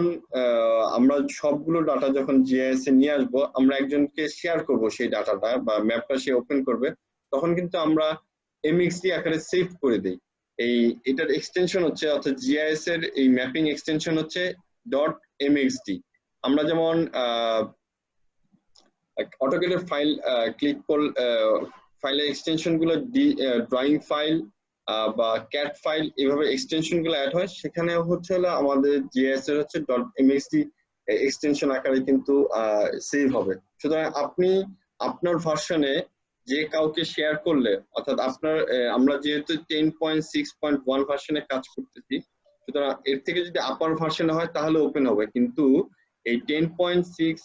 আমরা সবগুলো ডাটা যখন জিআইএস এ নিয়ে আসবো আমরা একজনকে শেয়ার করব সেই ডাটাটা বা ম্যাপটা সে ওপেন করবে, তখন কিন্তু আমরা এমএক্সডি আকারে সেভ করে দেই। এটার এক্সটেনশন হচ্ছে, অর্থাৎ জিআইএস এর এই ম্যাপিং এক্সটেনশন হচ্ছে .mxd আমরা যেমন অটোক্যাডের ফাইল ক্লিক করলে ফাইলের এক্সটেনশন গুলো ড্রয়িং ফাইল বা ক্যাট ফাইল এভাবে এক্সটেনশন গুলো অ্যাড হয়, সেখানে হচ্ছে হলো আমাদের জিএস এর হচ্ছে .mxd এক্সটেনশন আকারে কিন্তু সেভ হবে। সুতরাং আপনি আপনার ভার্সনে যে কাউকে শেয়ার করলে, অর্থাৎ আপনার আমরা যেহেতু 10.6.1 ভার্সনে কাজ করতেছি, সুতরাং এর থেকে যদি আপার ভার্সনে হয় তাহলে ওপেন হবে, কিন্তু এই 10.6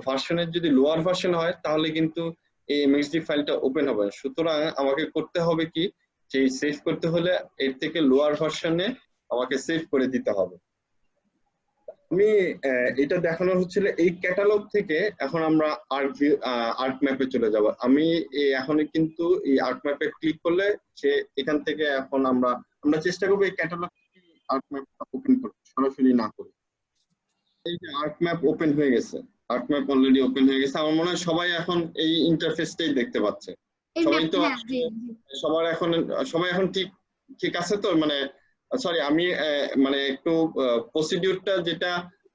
ভার্সনের যদি লোয়ার ভার্সন হয় তাহলে কিন্তু এই এমএক্সডি ফাইলটা ওপেন হবে না। সুতরাং আমাকে করতে হবে কি, যে সেভ করতে হলে এর থেকে লোয়ার ভার্সনে আমাকে সেভ করে দিতে হবে। আমি এটা দেখানো হচ্ছিল এই ক্যাটালগ থেকে। এখন আমরা আর্ক ম্যাপে চলে যাব। আমি এখন কিন্তু এই আর্ক ম্যাপে ক্লিক করলে সে এখান থেকে এখন আমরা চেষ্টা করবো এই ক্যাটালগ থেকে আর্ক ম্যাপটা ওপেন করতে, সরাসরি না করে। এই যে আর্ক ম্যাপ ওপেন হয়ে গেছে, আর্ক ম্যাপ অলরেডি ওপেন হয়ে গেছে। আমার মনে হয় সবাই এখন এই ইন্টারফেসটাই দেখতে পাচ্ছে। সবাই তো সবাই এখন ঠিক আছে তো? মানে সরি, আমি মানে একটু প্রসিডিউরটা যেটা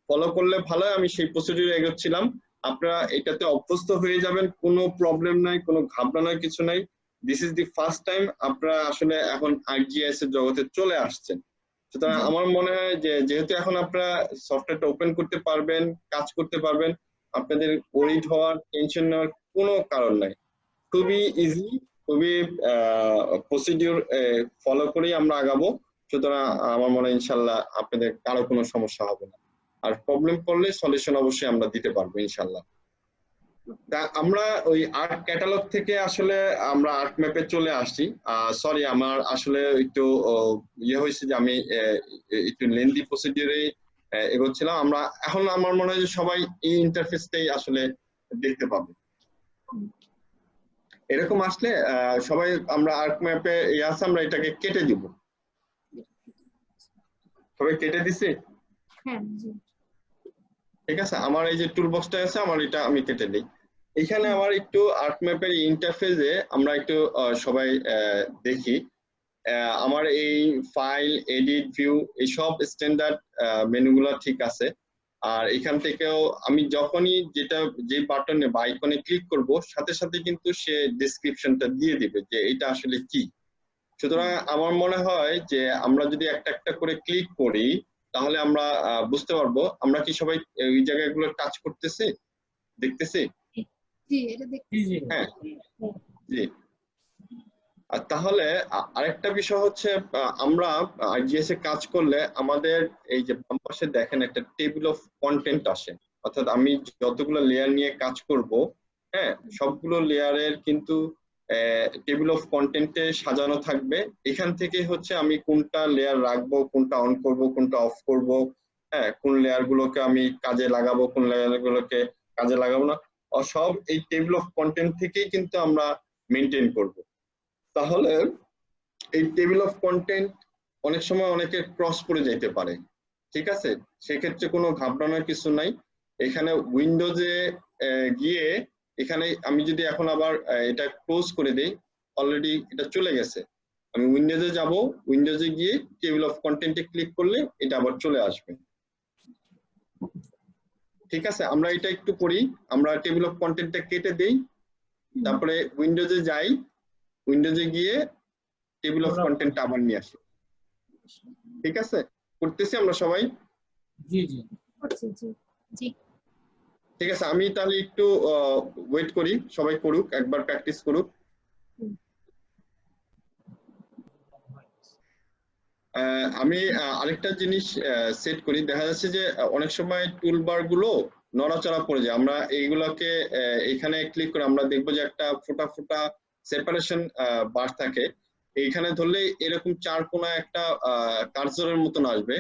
ফলো করলে ভালো হয় আমি সেই প্রসিডিউরে এগোচ্ছিলাম। আপনারা এটাতে অভ্যস্ত হয়ে যাবেন, কোনো প্রবলেম নাই, কোনো ঘাবড়ানোর কিছু নাই। This is the first time আপনারা আসলে এখন আরজিএস এর জগতে চলে আসছেন। সুতরাং আমার মনে হয় যে যেহেতু এখন আপনারা সফটওয়্যারটা ওপেন করতে পারবেন, কাজ করতে পারবেন, আপনাদের ওরিড হওয়ার, টেনশন নেওয়ার কোনো কারণ নাই। খুবই ইজি, খুবই প্রসিডিউর ফলো করেই আমরা আগাবো। সুতরাং আমার মনে হয় ইনশাল্লাহ আপনাদের কারো কোনো সমস্যা হবে না, আর প্রবলেম করলে সলিউশন অবশ্যই আমরা দিতে পারবো ইনশাল্লাহ। আমরা ওই আর্ট ক্যাটালগ থেকে আসলে আমরা আর্ট ম্যাপে চলে আসছি। সরি, আমার আসলে একটু ইয়ে হয়েছে যে আমি একটু লেন্দি প্রসিডিউরে এগোচ্ছিলাম। আমরা এখন আমার মনে হয় যে সবাই এই ইন্টারফেসটাই আসলে দেখতে পাবে। এরকম আসলে সবাই আমরা আর্ক ম্যাপে আছে, আমরা এটাকে কেটে দিব। সবাই কেটে দিছি? ঠিক আছে, আমার এই যে টুল বক্সটা আছে আমার এটা আমি কেটে দিই। এখানে আমার একটু আর্ক ম্যাপের ইন্টারফেসে আমরা একটু সবাই দেখি। আমার এই ফাইল, এডিট, ভিউ এই সব স্ট্যান্ডার্ড মেনুগুলো ঠিক আছে। আর এখান থেকেও আমি যখনই যে বাটনে বা আইকনে ক্লিক করব সাথে সাথে কিন্তু সে ডেসক্রিপশনটা দিয়ে দিবে যে এটা আসলে কি। সুতরাং আমার মনে হয় যে আমরা যদি একটা একটা করে ক্লিক করি তাহলে আমরা বুঝতে পারবো আমরা কি সবাই এই জায়গাগুলো টাচ করতেছি, দেখতেছি। হ্যাঁ, জি। আর তাহলে আরেকটা বিষয় হচ্ছে আমরা আরজিএস এ কাজ করলে আমাদের এই যে বাম পাশে দেখেন একটা টেবিল অফ কন্টেন্ট আসে, অর্থাৎ আমি যতগুলো লেয়ার নিয়ে কাজ করব, হ্যাঁ, সবগুলো লেয়ারের কিন্তু টেবিল অফ কন্টেন্টে সাজানো থাকবে। এখান থেকে হচ্ছে আমি কোনটা লেয়ার রাখবো, কোনটা অন করব, কোনটা অফ করব, হ্যাঁ, কোন লেয়ার গুলোকে আমি কাজে লাগাবো, কোন লেয়ার গুলোকে কাজে লাগাবো না, সব এই টেবিল অফ কন্টেন্ট থেকেই কিন্তু আমরা মেনটেন করব। তাহলে এই টেবিল অফ কন্টেন্ট অনেক সময় অনেকে ক্রস করে যেতে পারে, ঠিক আছে? সেক্ষেত্রে কোনো ঘাবড়ানোর কিছু নাই। এখানে উইন্ডোজে গিয়ে এখানে আমি যদি এখন আবার এটা ক্লোজ করে দিই, অলরেডি এটা চলে গেছে। আমি উইন্ডোজে যাব, উইন্ডোজে গিয়ে টেবিল অফ কন্টেন্টে ক্লিক করলে এটা আবার চলে আসবে। ঠিক আছে, আমরা এটা একটু করি। আমরা টেবিল অফ কন্টেন্টটা কেটে দেই, তারপরে উইন্ডোজে যাই, উইন্ডোজে গিয়ে টেবিল অফ কন্টেন্ট আবার নিয়ে আসি। ঠিক আছে, করতেছি আমরা সবাই। জি জি জি। ঠিক আছে, আমি তাহলে একটু ওয়েট করি, সবাই করুক, একবার প্র্যাকটিস করুক। আমি আরেকটা জিনিস সেট করি। দেখা যাচ্ছে যে অনেক সময় টুলবার গুলো নড়াচড়া পড়ে যায়। আমরা এইগুলোকে এখানে ক্লিক করে আমরা দেখবো যে একটা ফোটা ফোটা সেপারেশন বার থাকে। এইখানে ধরলে এরকম চার কোণা একটা কার্সরের মতন আসবে।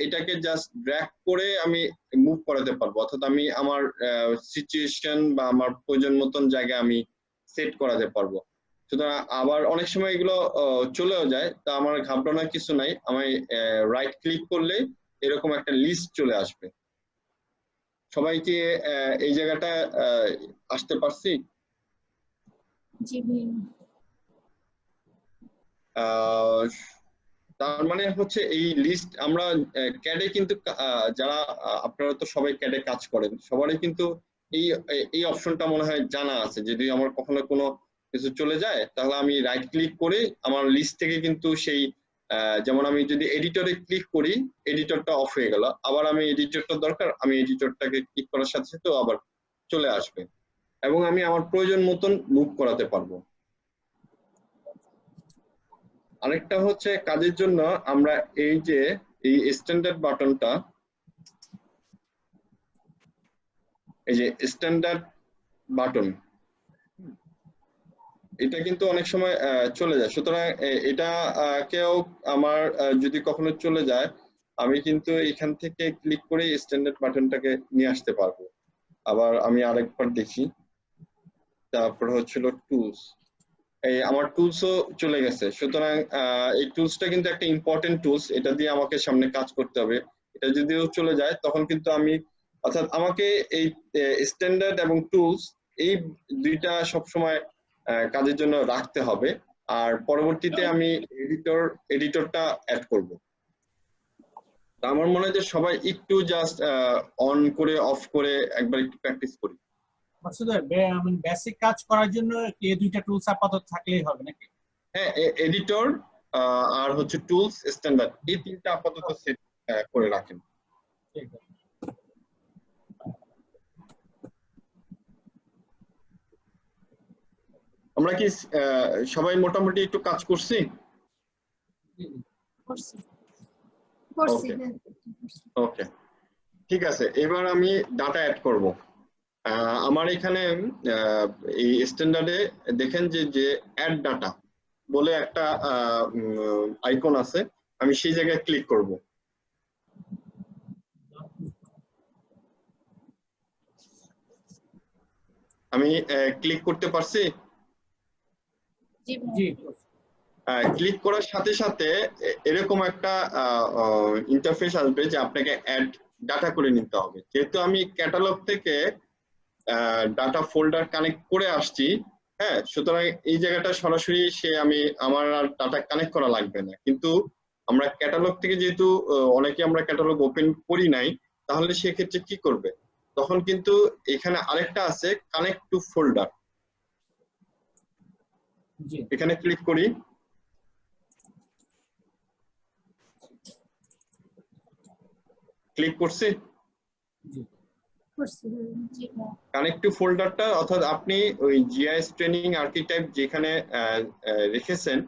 এটাকে জাস্ট ড্র্যাগ করে আমি মুভ করাতে পারবো, অর্থাৎ আমি আমার সিচুয়েশন বা আমার প্রয়োজন মতন জায়গায় আমি সেট করাতে পারবো। সুতরাং আবার অনেক সময় এগুলো চলেও যায়, তা আমার ঘাবড়ানোর কিছু নাই। আমি রাইট ক্লিক করলে এরকম একটা লিস্ট চলে আসবে। সবাই কি এই জায়গাটা আসতে পারছি? তার মানে হচ্ছে এই লিস্ট আমরা ক্যাডে কিন্তু যারা আপনারা তো সবাই ক্যাডে কাজ করেন, সবারই কিন্তু এই এই অপশনটা মনে হয় জানা আছে। যদি আমার কখনো কোনো কিছু চলে যায় তাহলে আমি রাইট ক্লিক করে আমার লিস্ট থেকে কিন্তু সেই যেমন আমি যদি এডিটরে ক্লিক করি, এডিটরটা অফ হয়ে গেল, আবার আমি এডিটরটা দরকার, আমি এডিটরটাকে ক্লিক করার সাথে সাথে আবার চলে আসবে এবং আমি আমার প্রয়োজন মতন মুভ করাতে পারবো। আরেকটা হচ্ছে কাজের জন্য আমরা এই যে এই স্ট্যান্ডার্ড বাটনটা, এই যে স্ট্যান্ডার্ড বাটন, এটা কিন্তু অনেক সময় চলে যায়। সুতরাং এটা কেউ আমার যদি কখনো চলে যায়, আমি কিন্তু এখান থেকে ক্লিক করে স্ট্যান্ডার্ড বাটনটাকে নিয়ে আসতে পারবো। আবার আমি আরেকবার দেখি, তারপর হচ্ছিল টুলস, এই আমার টুলসও চলে গেছে। সুতরাং এই টুলসটা কিন্তু একটা ইম্পর্টেন্ট টুলস, এটা দিয়ে আমাকে সামনে কাজ করতে হবে। এটা যদিও চলে যায় তখন কিন্তু আমি, অর্থাৎ আমাকে এই স্ট্যান্ডার্ড এবং টুলস এই দুইটা সবসময় কাজের জন্য রাখতে হবে। আর পরবর্তীতে আমি এডিটরটা অ্যাড করব। আমার মনে হয় যে সবাই একটু জাস্ট অন করে অফ করে একবার একটু প্র্যাকটিস করি। শুধু বেসিক কাজ করার জন্য এই দুইটা টুলস আপাতত থাকলেই হবে নাকি? হ্যাঁ, এডিটর আর হচ্ছে টুলস স্ট্যান্ডার্ড, এই তিনটা আপাতত সেট করে রাখেন। ঠিক আছে। আমরা কি সবাই মোটামুটি একটু কাজ করছি? করছি করছি Okay. হ্যাঁ ওকে, ঠিক আছে। এবার আমি ডাটা অ্যাড করব। আমার এখানে এই স্ট্যান্ডার্ডে দেখেন যে যে অ্যাড ডাটা বলে একটা আইকন আছে, আমি সেই জায়গায় ক্লিক করব। আমি ক্লিক করতে পারছি। জি জি ক্লিক করার সাথে সাথে এরকম একটা ইন্টারফেস আসবে যে আপনাকে অ্যাড ডাটা করে নিতে হবে। যেহেতু আমি ক্যাটালগ থেকে ডাটা ফোল্ডার কানেক্ট করে আসছি, হ্যাঁ, সুতরাং এই জায়গাটা সরাসরি আমি আমার আর ডাটা কানেক্ট করা লাগবে না। কিন্তু আমরা ক্যাটালগ থেকে যেহেতু অনেকে আমরা ক্যাটালগ ওপেন করি নাই, তাহলে সেক্ষেত্রে কি করবে, তখন কিন্তু এখানে আরেকটা আছে কানেক্ট টু ফোল্ডার, জি এখানে ক্লিক করি। ক্লিক করছি, জি করছি জি কানেক্ট টু ফোল্ডারটা, অর্থাৎ আপনি ওই জিআইএস ট্রেনিং আর্কিটাইপ যেখানে রেখেছেন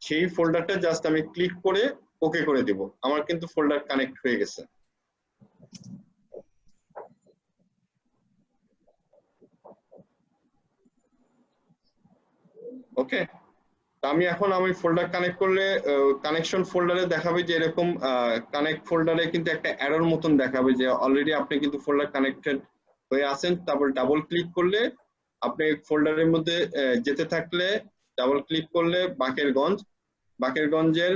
সেই ফোল্ডারটা জাস্ট আমি ক্লিক করে ওকে করে দিব, আমার কিন্তু ফোল্ডার কানেক্ট হয়ে গেছে। ওকে, আমি এখন ফোল্ডার কানেক্ট করলে কানেকশন ফোল্ডারে দেখাবে যে এরকম কানেক্ট ফোল্ডারে কিন্তু একটা এরর মতন দেখাবে যে অলরেডি আপনি কিন্তু ফোল্ডার কানেক্টেড হয়ে আছেন। তারপর ডাবল ক্লিক করলে আপনি ফোল্ডারের মধ্যে যেতে থাকলে ডাবল ক্লিক করলে বাকেরগঞ্জের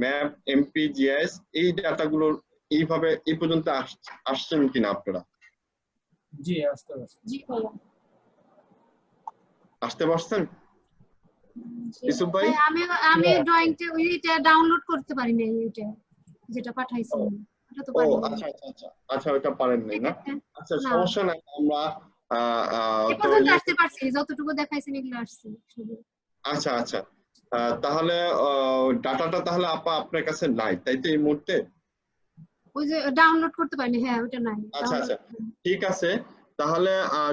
ম্যাপ এমপি জিআইএস এই ডাটাগুলোর এইভাবে এই পর্যন্ত আসছেন কিনা আপনারা? জি আসতে পারছি। জি ভাইয়া আসতে পারছেন? জি ইউসুফ ভাই? ভাই আমি ড্রয়িংটা ওইটা ডাউনলোড করতে পারি না, এইটা যেটা পাঠাইছেন এটা তো ও পারি না। আচ্ছা আচ্ছা আচ্ছা আচ্ছা, ওটা পারেন নাই না? আচ্ছা, না সমস্যা নাই। আমরা এই তো পর্যন্ত আসতে পারছি, যতটুকু দেখাইছেন এগুলো আসছে শুধু। আচ্ছা আচ্ছা, তাহলে ডাটাটা তাহলে আপা আপনার কাছে নাই, তাই তো এই মুহূর্তে? ওই যে ডাউনলোড করতে পারিনি, হ্যাঁ ওটা নাই। আচ্ছা আচ্ছা, ঠিক আছে। তাহলে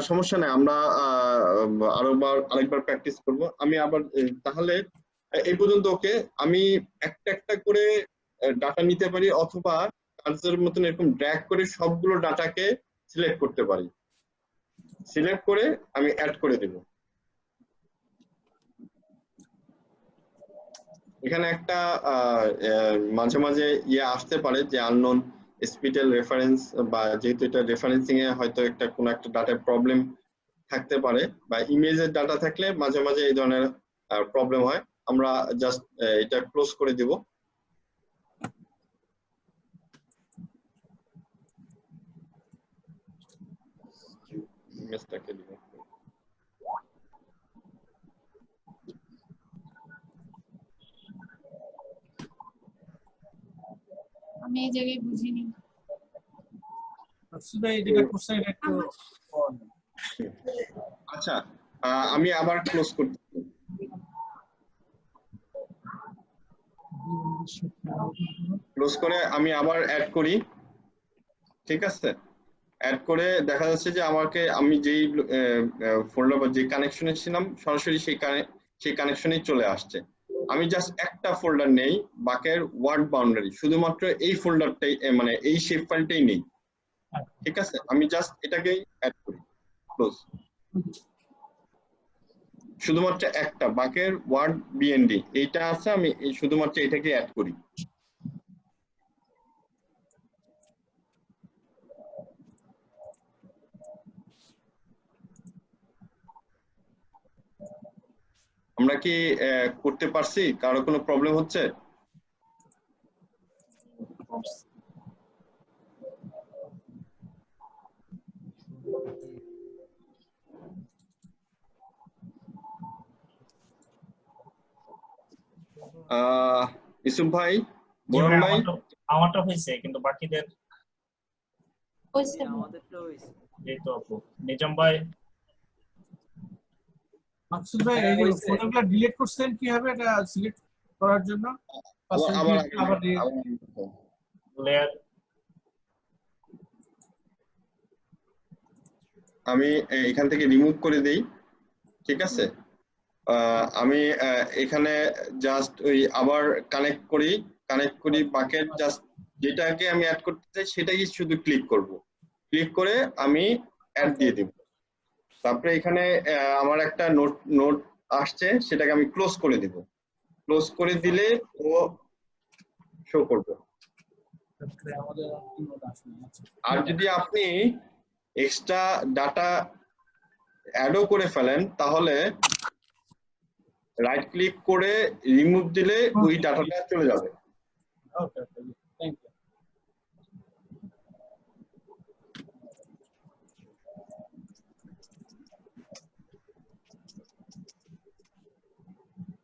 সমস্যা নাই, আমরা আরেকবার প্র্যাকটিস করব। আমি আবার তাহলে এই পর্যন্ত ওকে। আমি একটা একটা করে ডাটা নিতে পারি, অথবা কার্সের মতন এরকম ড্র্যাগ করে সবগুলো ডাটাকে সিলেক্ট করতে পারি। সিলেক্ট করে আমি অ্যাড করে দেব। এখানে একটা মাঝে মাঝে আসতে পারে যে আননোন স্পিডেল রেফারেন্স, বা যেহেতু এটা রেফারেন্সিং এ হয়তো একটা কোনো একটা ডাটায় প্রবলেম থাকতে পারে, বা ইমেজের ডাটা থাকলে মাঝে মাঝে এই ধরনের প্রবলেম হয়। আমরা জাস্ট এটা ক্লোজ করে দিব। ইমেজটাকে দিব। আমি এই জায়গায় বুঝিনি। আসলে যেটা করছে এটা একটু আচ্ছা, আমি আবার ক্লোজ করতেছি। ক্লোজ করে আমি আবার অ্যাড করি, ঠিক আছে? অ্যাড করে দেখা যাচ্ছে যে আমি যেই ফোল্ডার বা যে কানেকশনে ছিলাম সরাসরি সেই কানেকশনেই চলে আসছে। আমি জাস্ট একটা ফোল্ডার নেই, বাকের ওয়ার্ড বাউন্ডারি শুধুমাত্র এই ফোল্ডারটাই, মানে এই শেপ ফাইলটাই নেই, ঠিক আছে? আমি জাস্ট এটাকেই অ্যাড করি, ক্লোজ। শুধুমাত্র একটা বাকের ওয়ার্ড বিএনডি এইটা আছে, আমি শুধুমাত্র এটাকে অ্যাড করি। আমরা কি করতে পারছি? কারো কোনো প্রবলেম হচ্ছে? ইসুফ ভাই, জি বোরন ভাই, ভাই, আমারটা হয়েছে, কিন্তু বাকিদের হয়েছে। এই তো আপু নিজাম ভাই। মাকসুদ ভাই এই যে ফোনগুলো ডিলিট করছেন কিভাবে এটা সিলেক্ট করার জন্য? আবার লেয়ার আমি এখান থেকে রিমুভ করে দেই, ঠিক আছে? আমি এখানে জাস্ট ওই আবার কানেক্ট করি বাকেট, জাস্ট যেটাকে আমি অ্যাড করতে চাই সেটাই শুধু ক্লিক করব। ক্লিক করে আমি অ্যাড দিয়ে দেব। তারপরে এখানে আমার একটা নোট আসছে, সেটাকে আমি ক্লোজ করে দেব। ক্লোজ করে দিলে ও শো করবে। আর যদি আপনি এক্সট্রা ডাটা অ্যাডও করে ফেলেন তাহলে রাইট ক্লিক করে রিমুভ দিলে ওই ডাটাটা চলে যাবে। ওকে ওকে, থ্যাংক ইউ।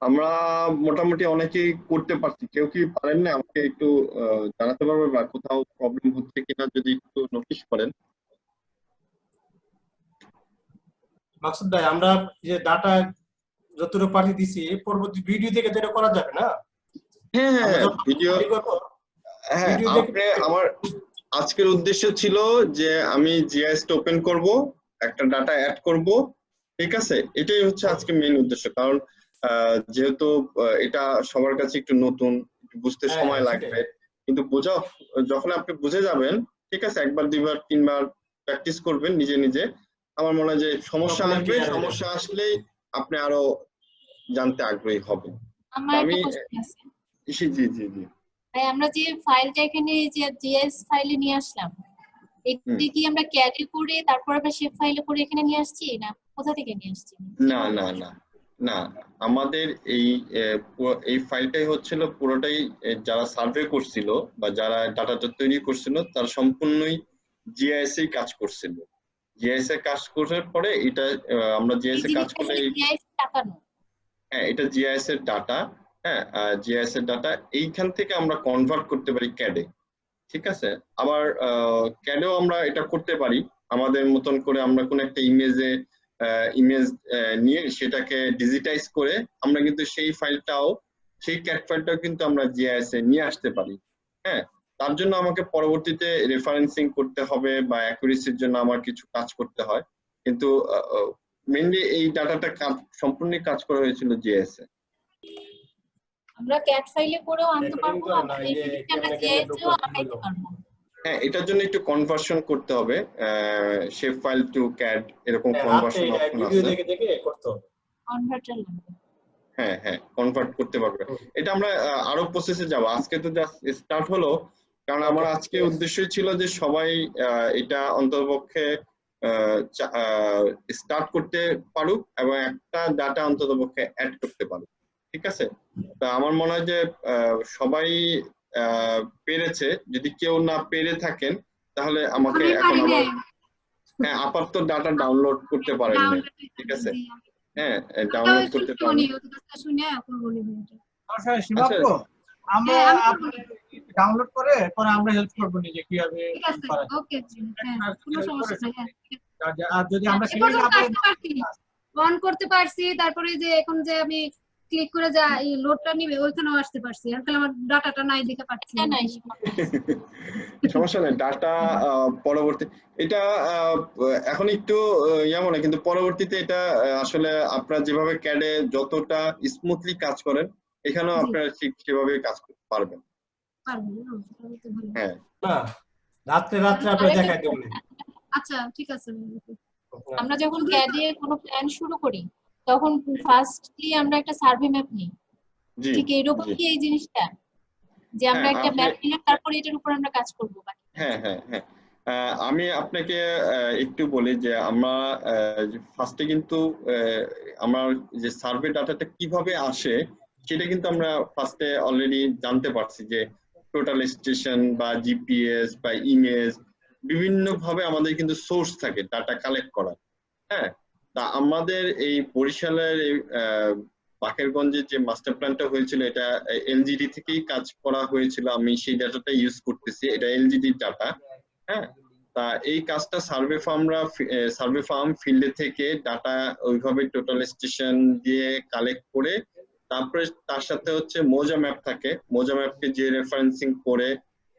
আমরা মোটামুটি অনেকেই করতে পারছি, কেউ কি পারেন না আমাকে একটু জানাতে পারবে, বা কোথাও প্রবলেম হচ্ছে কিনা যদি একটু নোটিশ করেন। মাকসুদ ভাই, আমরা যে ডাটা যতটুকু পাঠিয়ে দিছি পরবর্তী ভিডিও থেকে যেটা করা যাবে না? হ্যাঁ ভিডিও, হ্যাঁ ভিডিও আপনি আমার আজকের উদ্দেশ্য ছিল যে আমি জিআইএস ওপেন করব, একটা ডাটা অ্যাড করব, ঠিক আছে? এটাই হচ্ছে আজকে মেইন উদ্দেশ্য। কারণ যেহেতু এটা সবার কাছে একটু নতুন, বুঝতে সময় লাগবে, কিন্তু যখন আপনি বুঝে যাবেন, ঠিক আছে, একবার দুইবার তিনবার প্র্যাকটিস করবেন নিজে নিজে, আমার মনে হয় যে সমস্যা আসলেই আপনি আরো জানতে আগ্রহী হবেন। আমার একটা আমি কোশ্চেন আছে জি জি জি ভাই, আমরা যে ফাইলটা এখানে যে জিএস ফাইলে নিয়ে আসলাম, এটা কি আমরা ক্যারি করে তারপর আবার শেপ ফাইলে করে এখানে নিয়ে আসছি, না কোথা থেকে নিয়ে আসছি? না না না না, আমাদের এই ফাইলটাই হচ্ছিল পুরোটাই যারা সার্ভে করছিল বা যারা ডাটাটা তৈরি করছিল তারা সম্পূর্ণই জিআইএস এ কাজ করছিল। জিআইএস এ কাজ করার পরে এটা আমরা জিআইএস এ কাজ করলে হ্যাঁ এটা জিআইএস এর ডাটা, হ্যাঁ জিআইএস এর ডাটা এইখান থেকে আমরা কনভার্ট করতে পারি ক্যাডে, ঠিক আছে? আবার ক্যাডেও আমরা এটা করতে পারি আমাদের মতন করে, আমরা কোন একটা ইমেজ নিয়ে সেটাকে ডিজিটাইজ করে আমরা কিন্তু সেই ক্যাড ফাইলটাও কিন্তু আমরা জিআইএস এ নিয়ে আসতে পারি। হ্যাঁ, তার জন্য আমাকে পরবর্তীতে রেফারেন্সিং করতে হবে বা অ্যাকুরেসির জন্য আমার কিছু কাজ করতে হয়, কিন্তু মেইনলি এই ডাটাটা সম্পূর্ণ কাজ করা হয়েছিল জিআইএস এ। আমরা ক্যাট ফাইলে করেও আনতে পারবো, আমরা জিআইএস এও আনতে পারবো। হ্যাঁ, এটার জন্য একটু কনভার্সন করতে হবে, শেপ ফাইল টু ক্যাড এরকম কনভার্সন অপশন আছে, ভিডিও দেখে দেখে করতে হবে। কনভার্টার লাগবে। হ্যাঁ হ্যাঁ কনভার্ট করতে পারবে। এটা আমরা আরো প্রসেসে যাব, আজকে তো জাস্ট স্টার্ট হলো, কারণ আমার আজকে উদ্দেশ্যই ছিল যে সবাই এটা অন্ততপক্ষে স্টার্ট করতে পারুক এবং একটা ডাটা অন্ততপক্ষে অ্যাড করতে পারুক, ঠিক আছে? তা আমার মনে হয় যে সবাই পেরেছে। যদি কেউ না পেরে থাকেন তাহলে আমাকে এখন আবার হ্যাঁ আপাতত ডাটা ডাউনলোড করতে পারেন না, ঠিক আছে? হ্যাঁ ডাউনলোড করতে পারেন। আচ্ছা আমরা হ্যাঁ, ডাউনলোড করে পরে আমরা হেল্প করবো নিজে কিভাবে ঠিক আছে, করা যায়। ওকে, হ্যাঁ, কোনো সমস্যা নাই, হ্যাঁ। আর যদি আমরা এ সেটাই পর্যন্ত না পারি, আসতে পারছি, অন করতে পারছি, তারপরে যে এখন যে আমি ক্লিক করে যা এই লোডটা নিবে ওইখানেও আসতে পারছি, আর তাহলে আমার ডাটাটা নাই দেখে পাচ্ছি এটা নাই সমস্যা নেই, ডাটা পরবর্তী এটা এখন একটু মনে, কিন্তু পরবর্তীতে এটা আসলে আপনারা যেভাবে ক্যাডে যতটা স্মুথলি কাজ করেন এখানেও জি। আপনারা ঠিক সেভাবে কাজ করতে পারবেন। পারবো না, তাহলে তো ভালো। হ্যাঁ, না রাত্রে রাত্রে আপনি দেখাই দেবেন। আচ্ছা ঠিক আছে। আমরা যখন ক্যাডে কোনো প্ল্যান শুরু করি তখন ফার্স্টলি আমরা একটা সার্ভে ম্যাপ নিই, জি ঠিক এইরকম জি কি এই জিনিসটা, যে আমরা হ্যাঁ, একটা আপনি ম্যাপ নিলাম তারপরে এটার উপর আমরা কাজ করবো বাকি। হ্যাঁ হ্যাঁ হ্যাঁ আমি আপনাকে একটু বলি যে আমরা ফার্স্টে কিন্তু আমার যে সার্ভে ডাটাটা কিভাবে আসে সেটা কিন্তু আমরা ফার্স্টে অলরেডি জানতে পারছি যে টোটাল স্টেশন বা জিপিএস বা ইমেজ বিভিন্ন ভাবে আমাদের কিন্তু সোর্স থাকে ডাটা কালেক্ট করার। হ্যাঁ, তা আমাদের এই বরিশালের এই বাকেরগঞ্জের যে মাস্টার প্ল্যানটা হয়েছিল এটা এলজিডি থেকেই কাজ করা হয়েছিল, আমি সেই ডাটাটা ইউজ করতেছি, এটা এলজিডি ডাটা। হ্যাঁ, তা এই কাজটা সার্ভে ফার্ম ফিল্ডে থেকে ডাটা ওইভাবে টোটাল স্টেশন দিয়ে কালেক্ট করে তারপরে তার সাথে হচ্ছে মোজা ম্যাপ থাকে, মোজা ম্যাপকে যে রেফারেন্সিং করে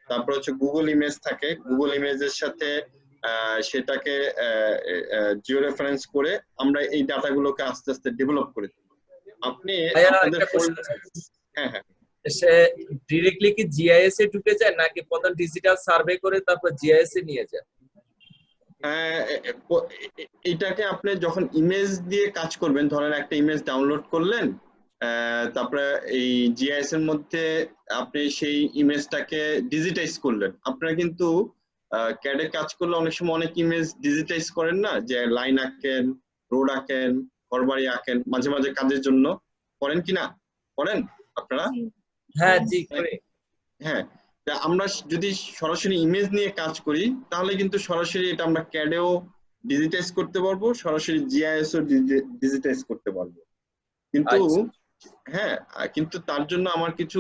তারপর হচ্ছে গুগল ইমেজ থাকে, গুগল ইমেজের সাথে সেটাকে জিও রেফারেন্স করে আমরা এই ডাটাগুলোকে আস্তে আস্তে ডেভেলপ করে দিই। আপনি আপনাদের হ্যাঁ হ্যাঁ সে ডিরেক্টলি কি জিআইএস এ ঢুকে যায় নাকি প্রথম ডিজিটাল সার্ভে করে তারপর জিআইএস এ নিয়ে যায়? এটাকে আপনি যখন ইমেজ দিয়ে কাজ করবেন, ধরেন একটা ইমেজ ডাউনলোড করলেন, তারপরে এই জিআইএস এর মধ্যে আপনি সেই ইমেজটাকে ডিজিটাইজ করলেন। আপনারা কিন্তু ক্যাডে কাজ করলে অনেক সময় অনেক ইমেজ ডিজিটাইজ করেন না, যে লাইন আঁকেন, রোড আঁকেন, ঘরবাড়ি আঁকেন, মাঝে মাঝে কাজের জন্য করেন কি না, করেন আপনারা? হ্যাঁ জি করে। হ্যাঁ, আমরা যদি সরাসরি ইমেজ নিয়ে কাজ করি তাহলে কিন্তু সরাসরি এটা আমরা ক্যাডেও ডিজিটাইজ করতে পারবো, সরাসরি জিআইএস ও ডিজিটাইজ করতে পারবো। কিন্তু হ্যাঁ, কিন্তু তার জন্য আমার কিছু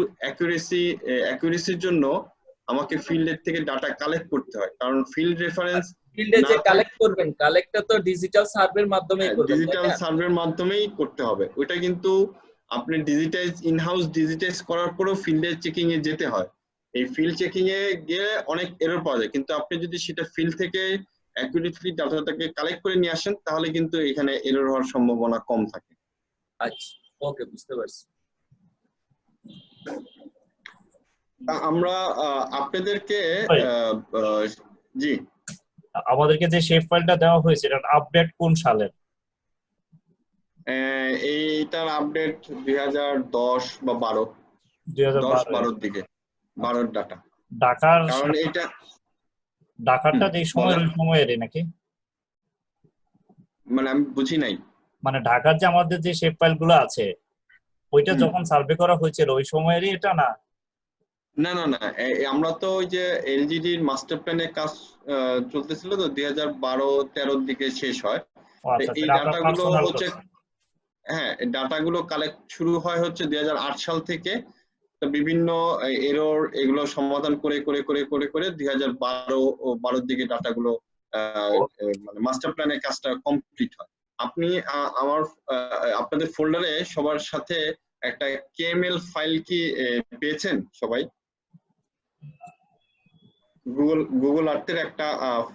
অ্যাকুরেসির জন্য আমাকে ফিল্ডের থেকে ডাটা কালেক্ট করতে হয়, কারণ ফিল্ড রেফারেন্স ফিল্ডে যে কালেক্ট করবেন কালেক্টটা তো ডিজিটাল সার্ভের মাধ্যমেই করবেন, ডিজিটাল সার্ভের মাধ্যমেই করতে হবে। ওইটা কিন্তু আপনি ইনহাউস ডিজিটাইজ করার পরেও ফিল্ডে চেকিং এ যেতে হয়। এই ফিল্ড চেকিং এ গিয়ে অনেক এরর পাওয়া যায়, কিন্তু আপনি যদি সেটা ফিল্ড থেকে অ্যাকুরেটলি ডাটাটাকে কালেক্ট করে নিয়ে আসেন তাহলে কিন্তু এখানে এরর হওয়ার সম্ভাবনা কম থাকে। আচ্ছা, ওকে, বুঝতে পারছি। আমরা আপনাদেরকে জি আমাদেরকে যে শেপ ফাইলটা দেওয়া হয়েছে এটা আপডেট কোন সালের? এইটার আপডেট 2010 বা 12, 2012 দিকে, 12 ডাটা। ঢাকার কারণ এটা ঢাকারটা যে সময় ওই সময়েরই নাকি? মানে আমি বুঝি নাই। মানে ঢাকার যে আমাদের যে শেপ ফাইল গুলো আছে ওইটা যখন সার্ভে করা হয়েছিল ওই সময়েরই এটা না? না না না, আমরা তো ওই যে এলজিডির মাস্টার প্ল্যানের কাজ চলতেছিল তো 2012-13 দিকে শেষ হয়। এই ডাটাগুলো হচ্ছে হ্যাঁ, ডাটাগুলো কালেক্ট শুরু হয় হচ্ছে 2008 সাল থেকে। তো বিভিন্ন এরর এগুলো সমাধান করে করে করে করে করে 2012 দিকে ডাটাগুলো মানে মাস্টার প্ল্যানের কাজটা কমপ্লিট হয়। আপনি আপনাদের ফোল্ডারে সবার সাথে একটা কেএমএল ফাইল কি পেয়েছেন সবাই? গুগল আর্থের একটা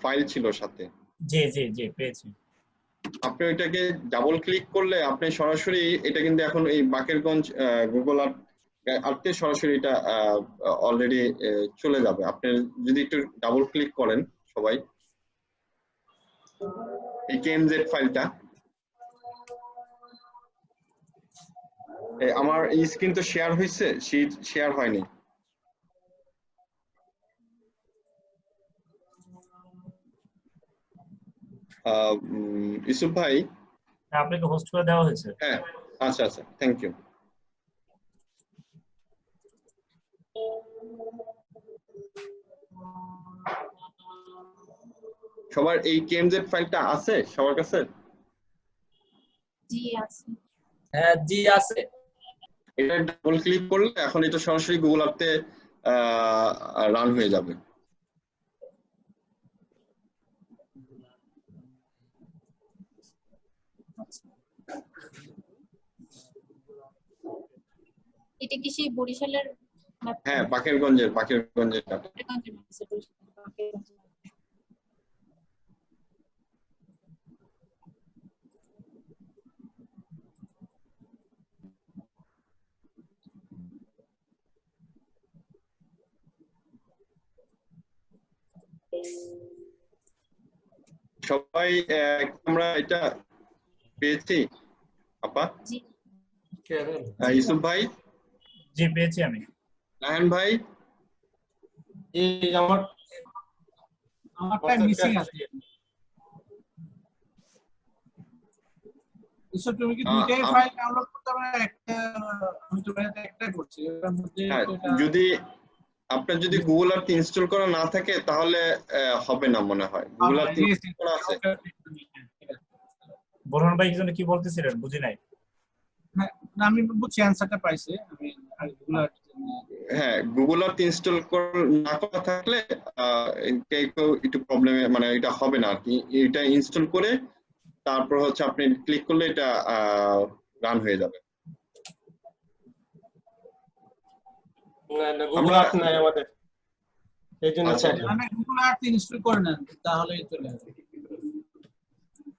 ফাইল ছিল সাথে। জি জি জি পেয়েছি। আপনি ওইটাকে ডাবল ক্লিক করলে আপনি সরাসরি এটা কিন্তু এখন এই বাকেরগঞ্জ গুগল আর্থে সরাসরি এটা অলরেডি চলে যাবে। আপনি যদি একটু ডাবল ক্লিক করেন সবাই এই কেএমজেড ফাইলটা, আমার এই স্ক্রিন তো শেয়ার হয়েছে, শেয়ার হয়নি। ইউসুফ ভাই, আপনাকে হোস্ট করে দেওয়া হয়েছে? হ্যাঁ, আচ্ছা আচ্ছা, থ্যাংক ইউ। সবার এই কেএমজেড ফাইলটা আছে সবার কাছে? জি আছে। হ্যাঁ জি আছে। এটা ডাবল ক্লিক করলে এখন এটা সরাসরি গুগল আর্থে রান হয়ে যাবে। এটা কি সেই বরিশালের হ্যাঁ, বাকেরগঞ্জের ডাটা। সবাই আমরা এটা পেয়েছি আপা? ইউসুফ ভাই? জি পেয়েছি আমি। রায়হান ভাই? এই আমারটা মিসিং আছে। ইসব তুমি কি দুইটাই ফাইল ডাউনলোড করতে পারো? একটা আমি তো একটাই করছি, এর মধ্যে যদি আপনার যদি গুগল আর্থ ইনস্টল করা না থাকে তাহলে হবে না মনে হয়। গুগল আর্থ ইনস্টল করা আছে? বোরহান ভাই কিছু কি বলতেছিলেন বুঝি নাই। হ্যাঁ, না আমি বুঝছি, অ্যানসারটা পাইছি আমি। হ্যাঁ, গুগল আর্থ ইনস্টল না করা থাকলে একটু প্রবলেমে মানে এটা হবে না আর কি। এটা ইনস্টল করে তারপর হচ্ছে আপনি ক্লিক করলে এটা রান হয়ে যাবে। গুগল আর্থ নাই আমাদের, এই জন্য আমি গুগল আর্থ ইনস্টল করে নেন তাহলেই চলে আসবে।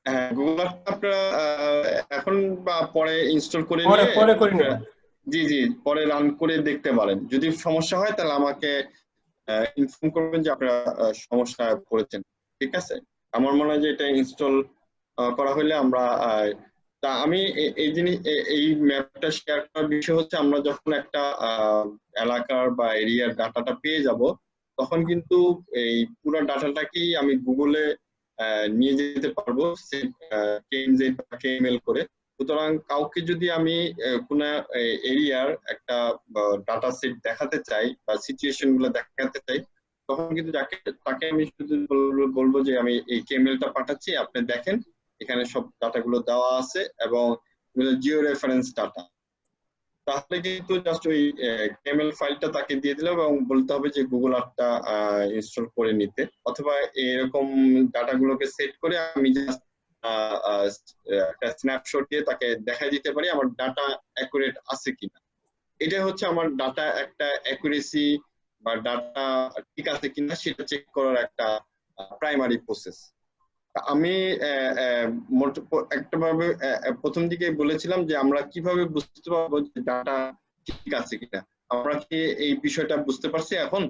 হ্যাঁ, গুগল আর্থ আপনারা এখন বা পরে ইনস্টল করে পরে করে নেবেন। জি জি, পরে রান করে দেখতে পারেন। যদি সমস্যা হয় তাহলে আমাকে ইনফর্ম করবেন যে আপনারা সমস্যায় পড়েছেন। ঠিক আছে, আমার মনে হয় যে এটা ইনস্টল করা হলে আমরা তা আমি এই জিনিস এই ম্যাপটা শেয়ার করার বিষয় হচ্ছে আমরা যখন একটা এলাকার বা এরিয়ার ডাটাটা পেয়ে যাব তখন কিন্তু এই পুরো ডাটাটাকেই আমি গুগলে নিয়ে যেতে পারবো কেএনজেড বা কেএমএল করে। সুতরাং কাউকে যদি আমি কোনো এরিয়ার একটা ডাটা সেট দেখাতে চাই বা সিচুয়েশন গুলো দেখাতে চাই তখন কিন্তু তাকে আমি শুধু বলবো যে আমি এই কেএমএলটা পাঠাচ্ছি, আপনি দেখেন এখানে সব ডাটাগুলো দেওয়া আছে এবং জিও রেফারেন্স ডাটা। তাহলে কিন্তু জাস্ট ওই কেএমএল ফাইলটা তাকে দিয়ে দিলাম এবং বলতে হবে যে গুগল আর্থটা ইনস্টল করে নিতে, অথবা এরকম ডাটাগুলোকে সেট করে আমি জাস্ট একটা স্ন্যাপশট দিয়ে তাকে দেখাই দিতে পারি আমার ডাটা অ্যাকুরেট আছে কিনা। এটা হচ্ছে আমার ডাটা একটা অ্যাকুরেসি বা ডাটা ঠিক আছে কিনা সেটা চেক করার একটা প্রাইমারি প্রসেস। আমি একটা ভাবে প্রথম দিকে বলেছিলাম যে আমরা কিভাবে বুঝতে পারবো যে ডাটা ঠিক আছে কিনা। আমরা কি এই বিষয়টা বুঝতে পারছি এখন?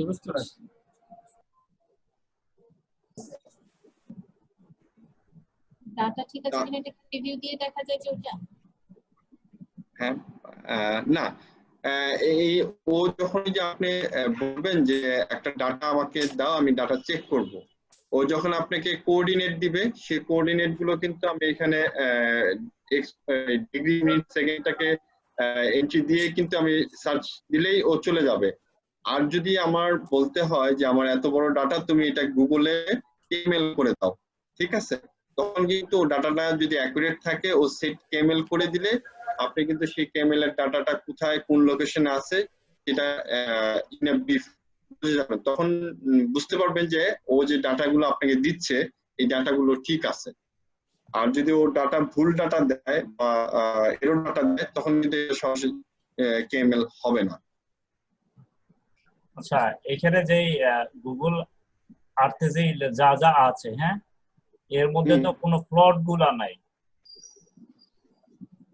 বুঝতে পারছি। ডাটা ঠিক আছে কিনা এটা রিভিউ দিয়ে দেখা যায় যে ওটা? হ্যাঁ, না এই ও যখন যে আপনি বলবেন যে একটা ডাটা আমাকে দাও আমি ডাটা চেক করব, ও যখন আপনাকে কোঅর্ডিনেট দিবে সেই কোঅর্ডিনেট গুলো কিন্তু আমি এখানে ডিগ্রি মিনিট সেকেন্ডটাকে এন্ট্রি দিয়ে কিন্তু আমি সার্চ দিলেই ও চলে যাবে। আর যদি আমার বলতে হয় যে আমার এত বড় ডাটা তুমি এটা গুগলে কেএমএল করে দাও, ঠিক আছে, তখন কিন্তু ডাটাটা যদি অ্যাকুরেট থাকে ও সেট কেএমএল করে দিলে আপনি কিন্তু সেই কেএমএল এর ডাটাটা কোথায় কোন লোকেশনে আছে সেটা ইন এ ব্রিফ বুঝে যাবেন। তখন বুঝতে পারবেন যে ও যে ডাটাগুলো আপনাকে দিচ্ছে এই ডাটাগুলো ঠিক আছে। আর যদি ও ডাটা ভুল ডাটা দেয় বা এরর ডাটা দেয় তখন কিন্তু সরাসরি কেএমএল হবে না। আচ্ছা, এখানে যেই গুগল আর্থে যে যা যা আছে, হ্যাঁ, এর মধ্যে তো কোনো প্লট গুলা নাই।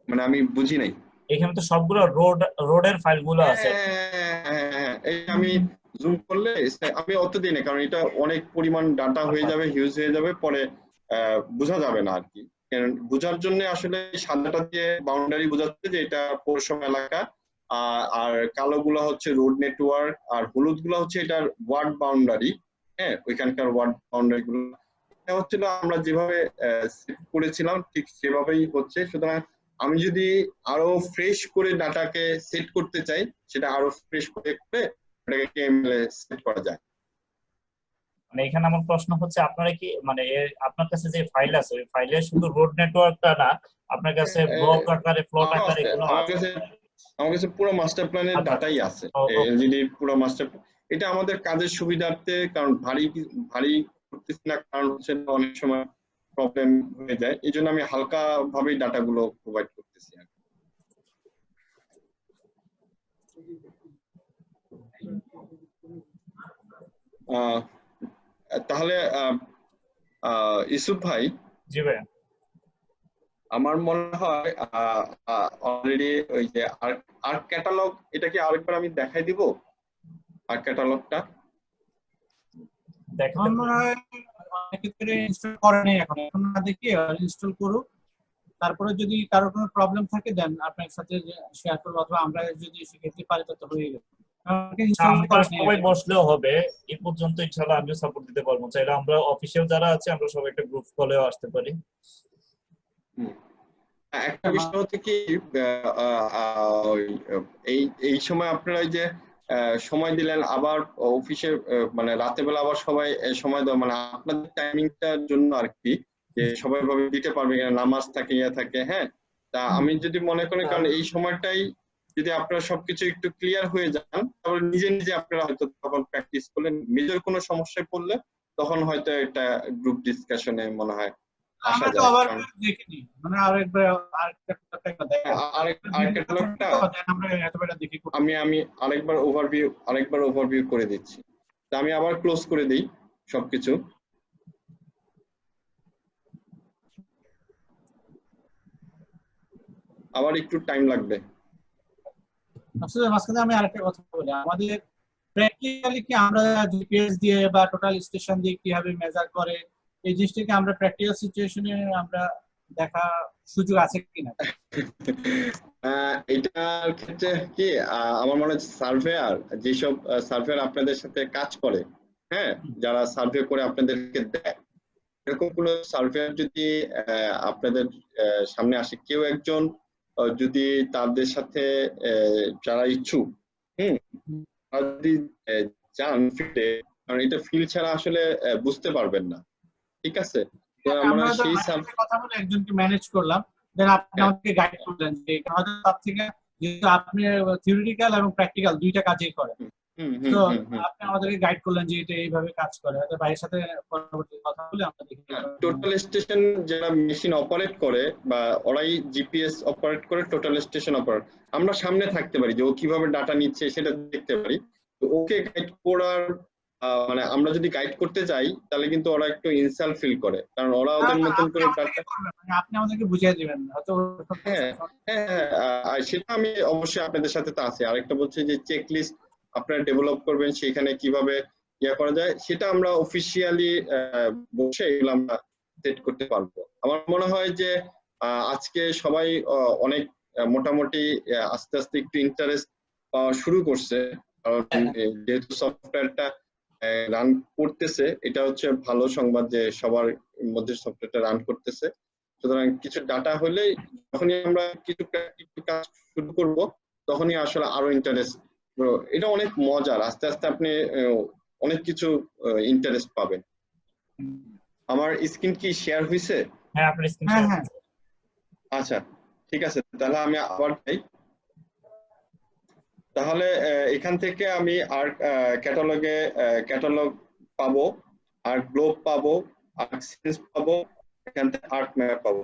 মানে আমি বুঝি নাই। এখানে তো সবগুলো রোডের ফাইল গুলো আছে। এই আমি জুম করলে আমি অত দিই না, কারণ এটা অনেক পরিমাণ ডাটা হয়ে যাবে, হিউজ হয়ে যাবে, পরে বোঝা যাবে না আর কি। বোঝার জন্য আসলে সাদাটা দিয়ে বাউন্ডারি বোঝাচ্ছে যে এটা পৌরসভা এলাকা, আর কালো গুলো হচ্ছে রোড নেটওয়ার্ক, আর হলুদ গুলো হচ্ছে এটার ওয়ার্ড বাউন্ডারি। হ্যাঁ, ওইখানকার ওয়ার্ড বাউন্ডারি গুলো এটা হচ্ছিল আমরা যেভাবে সেট করেছিলাম ঠিক সেভাবেই হচ্ছে। সুতরাং আমি যদি আরো ফ্রেশ করে ডাটাকে সেট করতে চাই সেটা আরো ফ্রেশ করে এটাকে কেএমএল এ সেট করা যায়। মানে এখানে আমার প্রশ্ন হচ্ছে আপনারা কি মানে আপনার কাছে যে ফাইল আছে ওই ফাইলে শুধু রোড নেটওয়ার্কটা না, আপনার কাছে ব্লক আকারে ফ্লট আকারে এগুলো আছে? আমার কাছে পুরো মাস্টার প্ল্যানের আচ্ছা, ডাটাই আছে, okay. এলজিডি পুরো মাস্টার। এটা আমাদের কাজের সুবিধার্থে, কারণ ভারী করতেছি না, কারণ হচ্ছে অনেক সময় প্রবলেম হয়ে যায়, এই জন্য আমি হালকা ভাবেই ডাটাগুলো প্রোভাইড করতেছি। তাহলে ইউসুফ ভাই, জি ভাই, আমার মনে হয় অলরেডি ওই যে আর্ক ক্যাটালগ, এটা কি আরেকবার আমি দেখাই দিব আর্ক ক্যাটালগটা? আমার মনে হয় অনেকে করে ইনস্টল করে নাই এখন, এখন না দেখি ইনস্টল করুক, তারপরে যদি কারো কোনো প্রবলেম থাকে দেন আপনার সাথে শেয়ার করবো, অথবা আমরা যদি শিখাতে পারি তত হয়ে গেল। আমরা সবাই বসলেও হবে, এই পর্যন্ত ইনশাআল্লাহ আমিও সাপোর্ট দিতে পারবো। চাইলে আমরা অফিসিয়াল যারা আছে আমরা সবাই একটা গ্রুপ কলেও আসতে পারি। একটা বিষয় হচ্ছে কি, এই সময় আপনারা যে সময় দিলেন, আবার অফিসে মানে রাতে বেলা আবার সবাই সময় দেওয়া, মানে আপনাদের টাইমিংটার জন্য আর কি, যে সবাই ভাবে দিতে পারবে, নামাজ থাকে ইয়ে থাকে। হ্যাঁ, তা আমি যদি মনে করি, কারণ এই সময়টাই যদি আপনারা সবকিছু একটু ক্লিয়ার হয়ে যান, তাহলে নিজে নিজে আপনারা হয়তো তখন প্র্যাকটিস করলেন, নিজের কোনো সমস্যায় পড়লে তখন হয়তো এটা গ্রুপ ডিসকাশনে মনে হয় আসা যায়। আমি আরেকবার ওভারভিউ করে দিচ্ছি। আমি আবার ক্লোজ করে দিই সবকিছু। আবার একটু টাইম লাগবে। মাঝখানে আমি আরেকটা কথা বলি, আমাদের প্র্যাকটিক্যালি কি আমরা জিপিএস দিয়ে বা টোটাল স্টেশন দিয়ে কিভাবে মেজার করে, এই জিনিসটাকে আমরা প্র্যাকটিক্যাল সিচুয়েশনে আমরা দেখা সুযোগ আছে কিনা? এটার ক্ষেত্রে কি আমার মনে হয় সার্ভেয়ার, যেসব সার্ভেয়ার আপনাদের সাথে কাজ করে, হ্যাঁ, যারা সার্ভে করে আপনাদেরকে দেয়, এরকম কোনো সার্ভেয়ার যদি আপনাদের সামনে আসে, কেউ একজন যদি তাদের সাথে যারা ইচ্ছুক, তারা যদি যান ফিল্ডে, কারণ এটা ফিল্ড ছাড়া আসলে বুঝতে পারবেন না। ঠিক আছে, আমরা সেই কথা বলে একজনকে ম্যানেজ করলাম, দেন আপনি আমাদেরকে গাইড করলেন যে হয়তো তার থেকে, যেহেতু আপনি থিওরিটিক্যাল এবং প্র্যাকটিক্যাল দুইটা কাজই করেন, তো আপনি আমাদেরকে গাইড করলেন যে এটা এইভাবে কাজ করে, হয়তো ভাইয়ের সাথে পরবর্তী কথা বলে আমরা দেখি। টোটাল স্টেশন যারা মেশিন অপারেট করে বা ওরাই জিপিএস অপারেট করে, টোটাল স্টেশন অপারেট, আমরা সামনে থাকতে পারি যে ও কিভাবে ডাটা নিচ্ছে সেটা দেখতে পারি। তো ওকে গাইড করার মানে আমরা যদি গাইড করতে চাই তাহলে কিন্তু ওরা একটু ইনসাল্ট ফিল করে, কারণ ওরা ওদের মতন করে আপনি আমাদেরকে বুঝিয়ে দিবেন হয়তো। হ্যাঁ, সেটা আমি অবশ্যই আপনাদের সাথে তো আছে। আরেকটা বলছে যে চেক লিস্ট আপনারা ডেভেলপ করবেন, সেখানে কিভাবে ইয়া করা যায় সেটা আমরা অফিসিয়ালি বসে এগুলো আমরা সেট করতে পারবো। আমার মনে হয় যে আজকে সবাই অনেক মোটামুটি আস্তে আস্তে একটু ইন্টারেস্ট পাওয়া শুরু করছে, কারণ যেহেতু সফটওয়্যারটা রান করতেছে, এটা হচ্ছে ভালো সংবাদ যে সবার মধ্যে সফটওয়্যারটা রান করতেছে। সুতরাং কিছু ডাটা হলে যখনই আমরা কিছু প্র্যাকটিক্যাল কাজ শুরু করব, তখনই আসলে আরো ইন্টারেস্ট, এটা অনেক মজার, আস্তে আস্তে আপনি অনেক কিছু ইন্টারেস্ট পাবেন। আমার স্ক্রিন কি শেয়ার হয়েছে? হ্যাঁ, আপনার স্ক্রিন শেয়ার। আচ্ছা, ঠিক আছে, তাহলে আমি আবার যাই। তাহলে এখান থেকে আমি আর ক্যাটালগ পাবো, আর গ্লোব পাবো, আর সেন্স পাবো, এখান থেকে আর্ট ম্যাপ পাবো।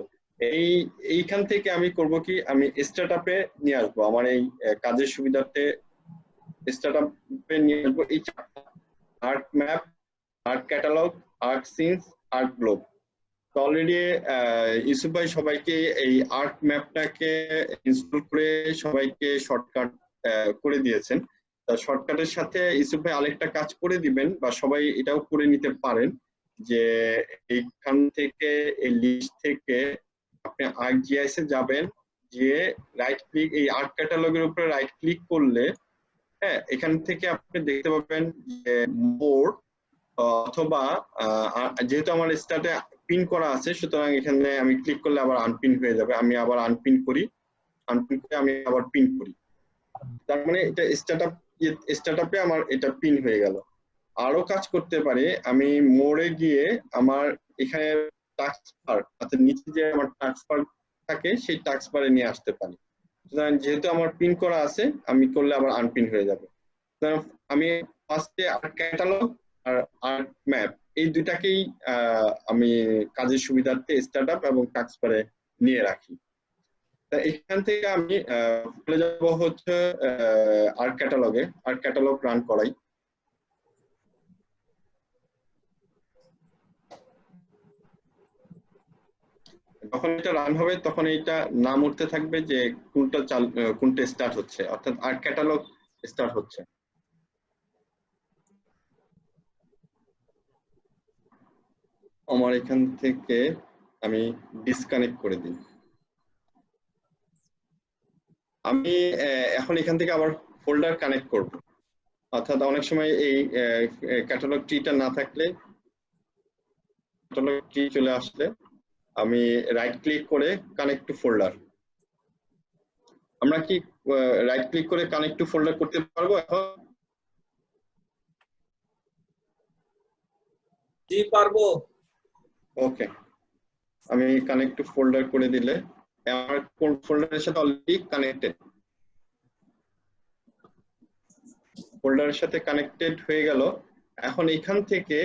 এইখান থেকে আমি করব কি, আমি স্টার্টআপে নিয়ে আসবো, আমার এই কাজের সুবিধার্থে স্টার্টআপে নিয়ে আসবো এই চারটা: art map, art catalogue, art since, art globe. তো অলরেডি ইউসুফ ভাই সবাইকে এই আর্ট ম্যাপটাকে ইনস্টল করে সবাইকে শর্টকাট করে দিয়েছেন। শর্টকাটের সাথে ইউসুফ ভাই আরেকটা কাজ করে দিবেন, বা সবাই এটাও করে নিতে পারেন, যে এইখান থেকে এই লিস্ট থেকে আপনি ArcGIS এ যাবেন, যে রাইট ক্লিক, এই আর্ট ক্যাটালগের উপরে রাইট ক্লিক করলে, হ্যাঁ, এখান থেকে আপনি দেখতে পাবেন যে মোর, অথবা যেহেতু আমার স্টার্টে পিন করা আছে, সুতরাং এখানে আমি ক্লিক করলে আবার আনপিন হয়ে যাবে। আমি আবার আনপিন করে আমি আবার পিন করি, তার মানে এটা স্টার্টআপে আমার এটা পিন হয়ে গেল। আরো কাজ করতে পারি, আমি মোড়ে গিয়ে আমার এখানে ট্রান্সফার অর্থাৎ নিচে যে আমার ট্রান্সফার থাকে সেই ট্রান্সফারে নিয়ে আসতে পারি। সুতরাং যেহেতু আমার পিন করা আছে, আমি করলে আবার আনপিন হয়ে যাবে। সুতরাং আমি ফার্স্টে আর্ট ক্যাটালগ আর আর্ট ম্যাপ এই দুইটাকেই আমি কাজের সুবিধার্থে স্টার্ট আপ এবং ট্রান্সফারে নিয়ে রাখি। তা এখান থেকে আমি চলে যাব হচ্ছে আর্ট ক্যাটালগে, আর্ট ক্যাটালগ রান করাই। যখন এটা রান হবে তখন এটা নাম উঠতে থাকবে যে কোনটা স্টার্ট হচ্ছে, অর্থাৎ আর্ট ক্যাটালগ স্টার্ট হচ্ছে। আমার এখান থেকে আমি ডিসকানেক্ট করে দিই। আমি এখন এখান থেকে আবার ফোল্ডার কানেক্ট করব, অর্থাৎ অনেক সময় এই ক্যাটালগ ট্রিটা না থাকলে, ক্যাটালগ ট্রি চলে আসলে আমি রাইট ক্লিক করে কানেক্ট টু ফোল্ডার। আমরা কি রাইট ক্লিক করে কানেক্ট টু ফোল্ডার করতে পারবো এখন? জি পারবো। ওকে, আমি কানেক্ট টু ফোল্ডার করে দিলে আমার কোন ফোল্ডারের সাথে অলরেডি কানেক্টেড, ফোল্ডারের সাথে কানেক্টেড হয়ে গেল। এখন এখান থেকে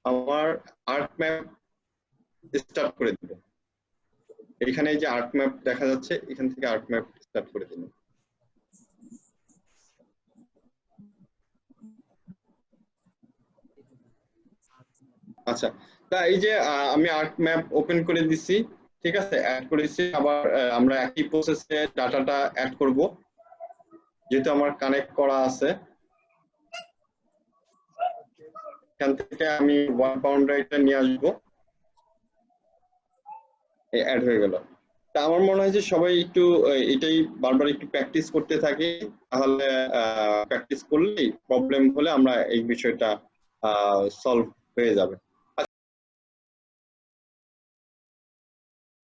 আমার আর্ট ম্যাপ স্টার্ট করে দিব। এখানে যে আর্ট ম্যাপ দেখা যাচ্ছে, এখান থেকে আর্ট ম্যাপ স্টার্ট করে দিলাম। আচ্ছা, তা এই যে আমি আর্ট ম্যাপ ওপেন করে দিছি, ঠিক আছে, অ্যাড করেছি। আবার আমরা একই প্রসেসে ডাটাটা অ্যাড করব, যেহেতু আমার কানেক্ট করা আছে। এখান থেকে আমি ওয়ান বাউন্ডারিটা নিয়ে আসবো, অ্যাড হয়ে গেল। তা আমার মনে হয় যে সবাই একটু এটাই বারবার একটু প্র্যাকটিস করতে থাকি, তাহলে প্র্যাকটিস করলেই প্রবলেম হলে আমরা এই বিষয়টা সলভ হয়ে যাবে।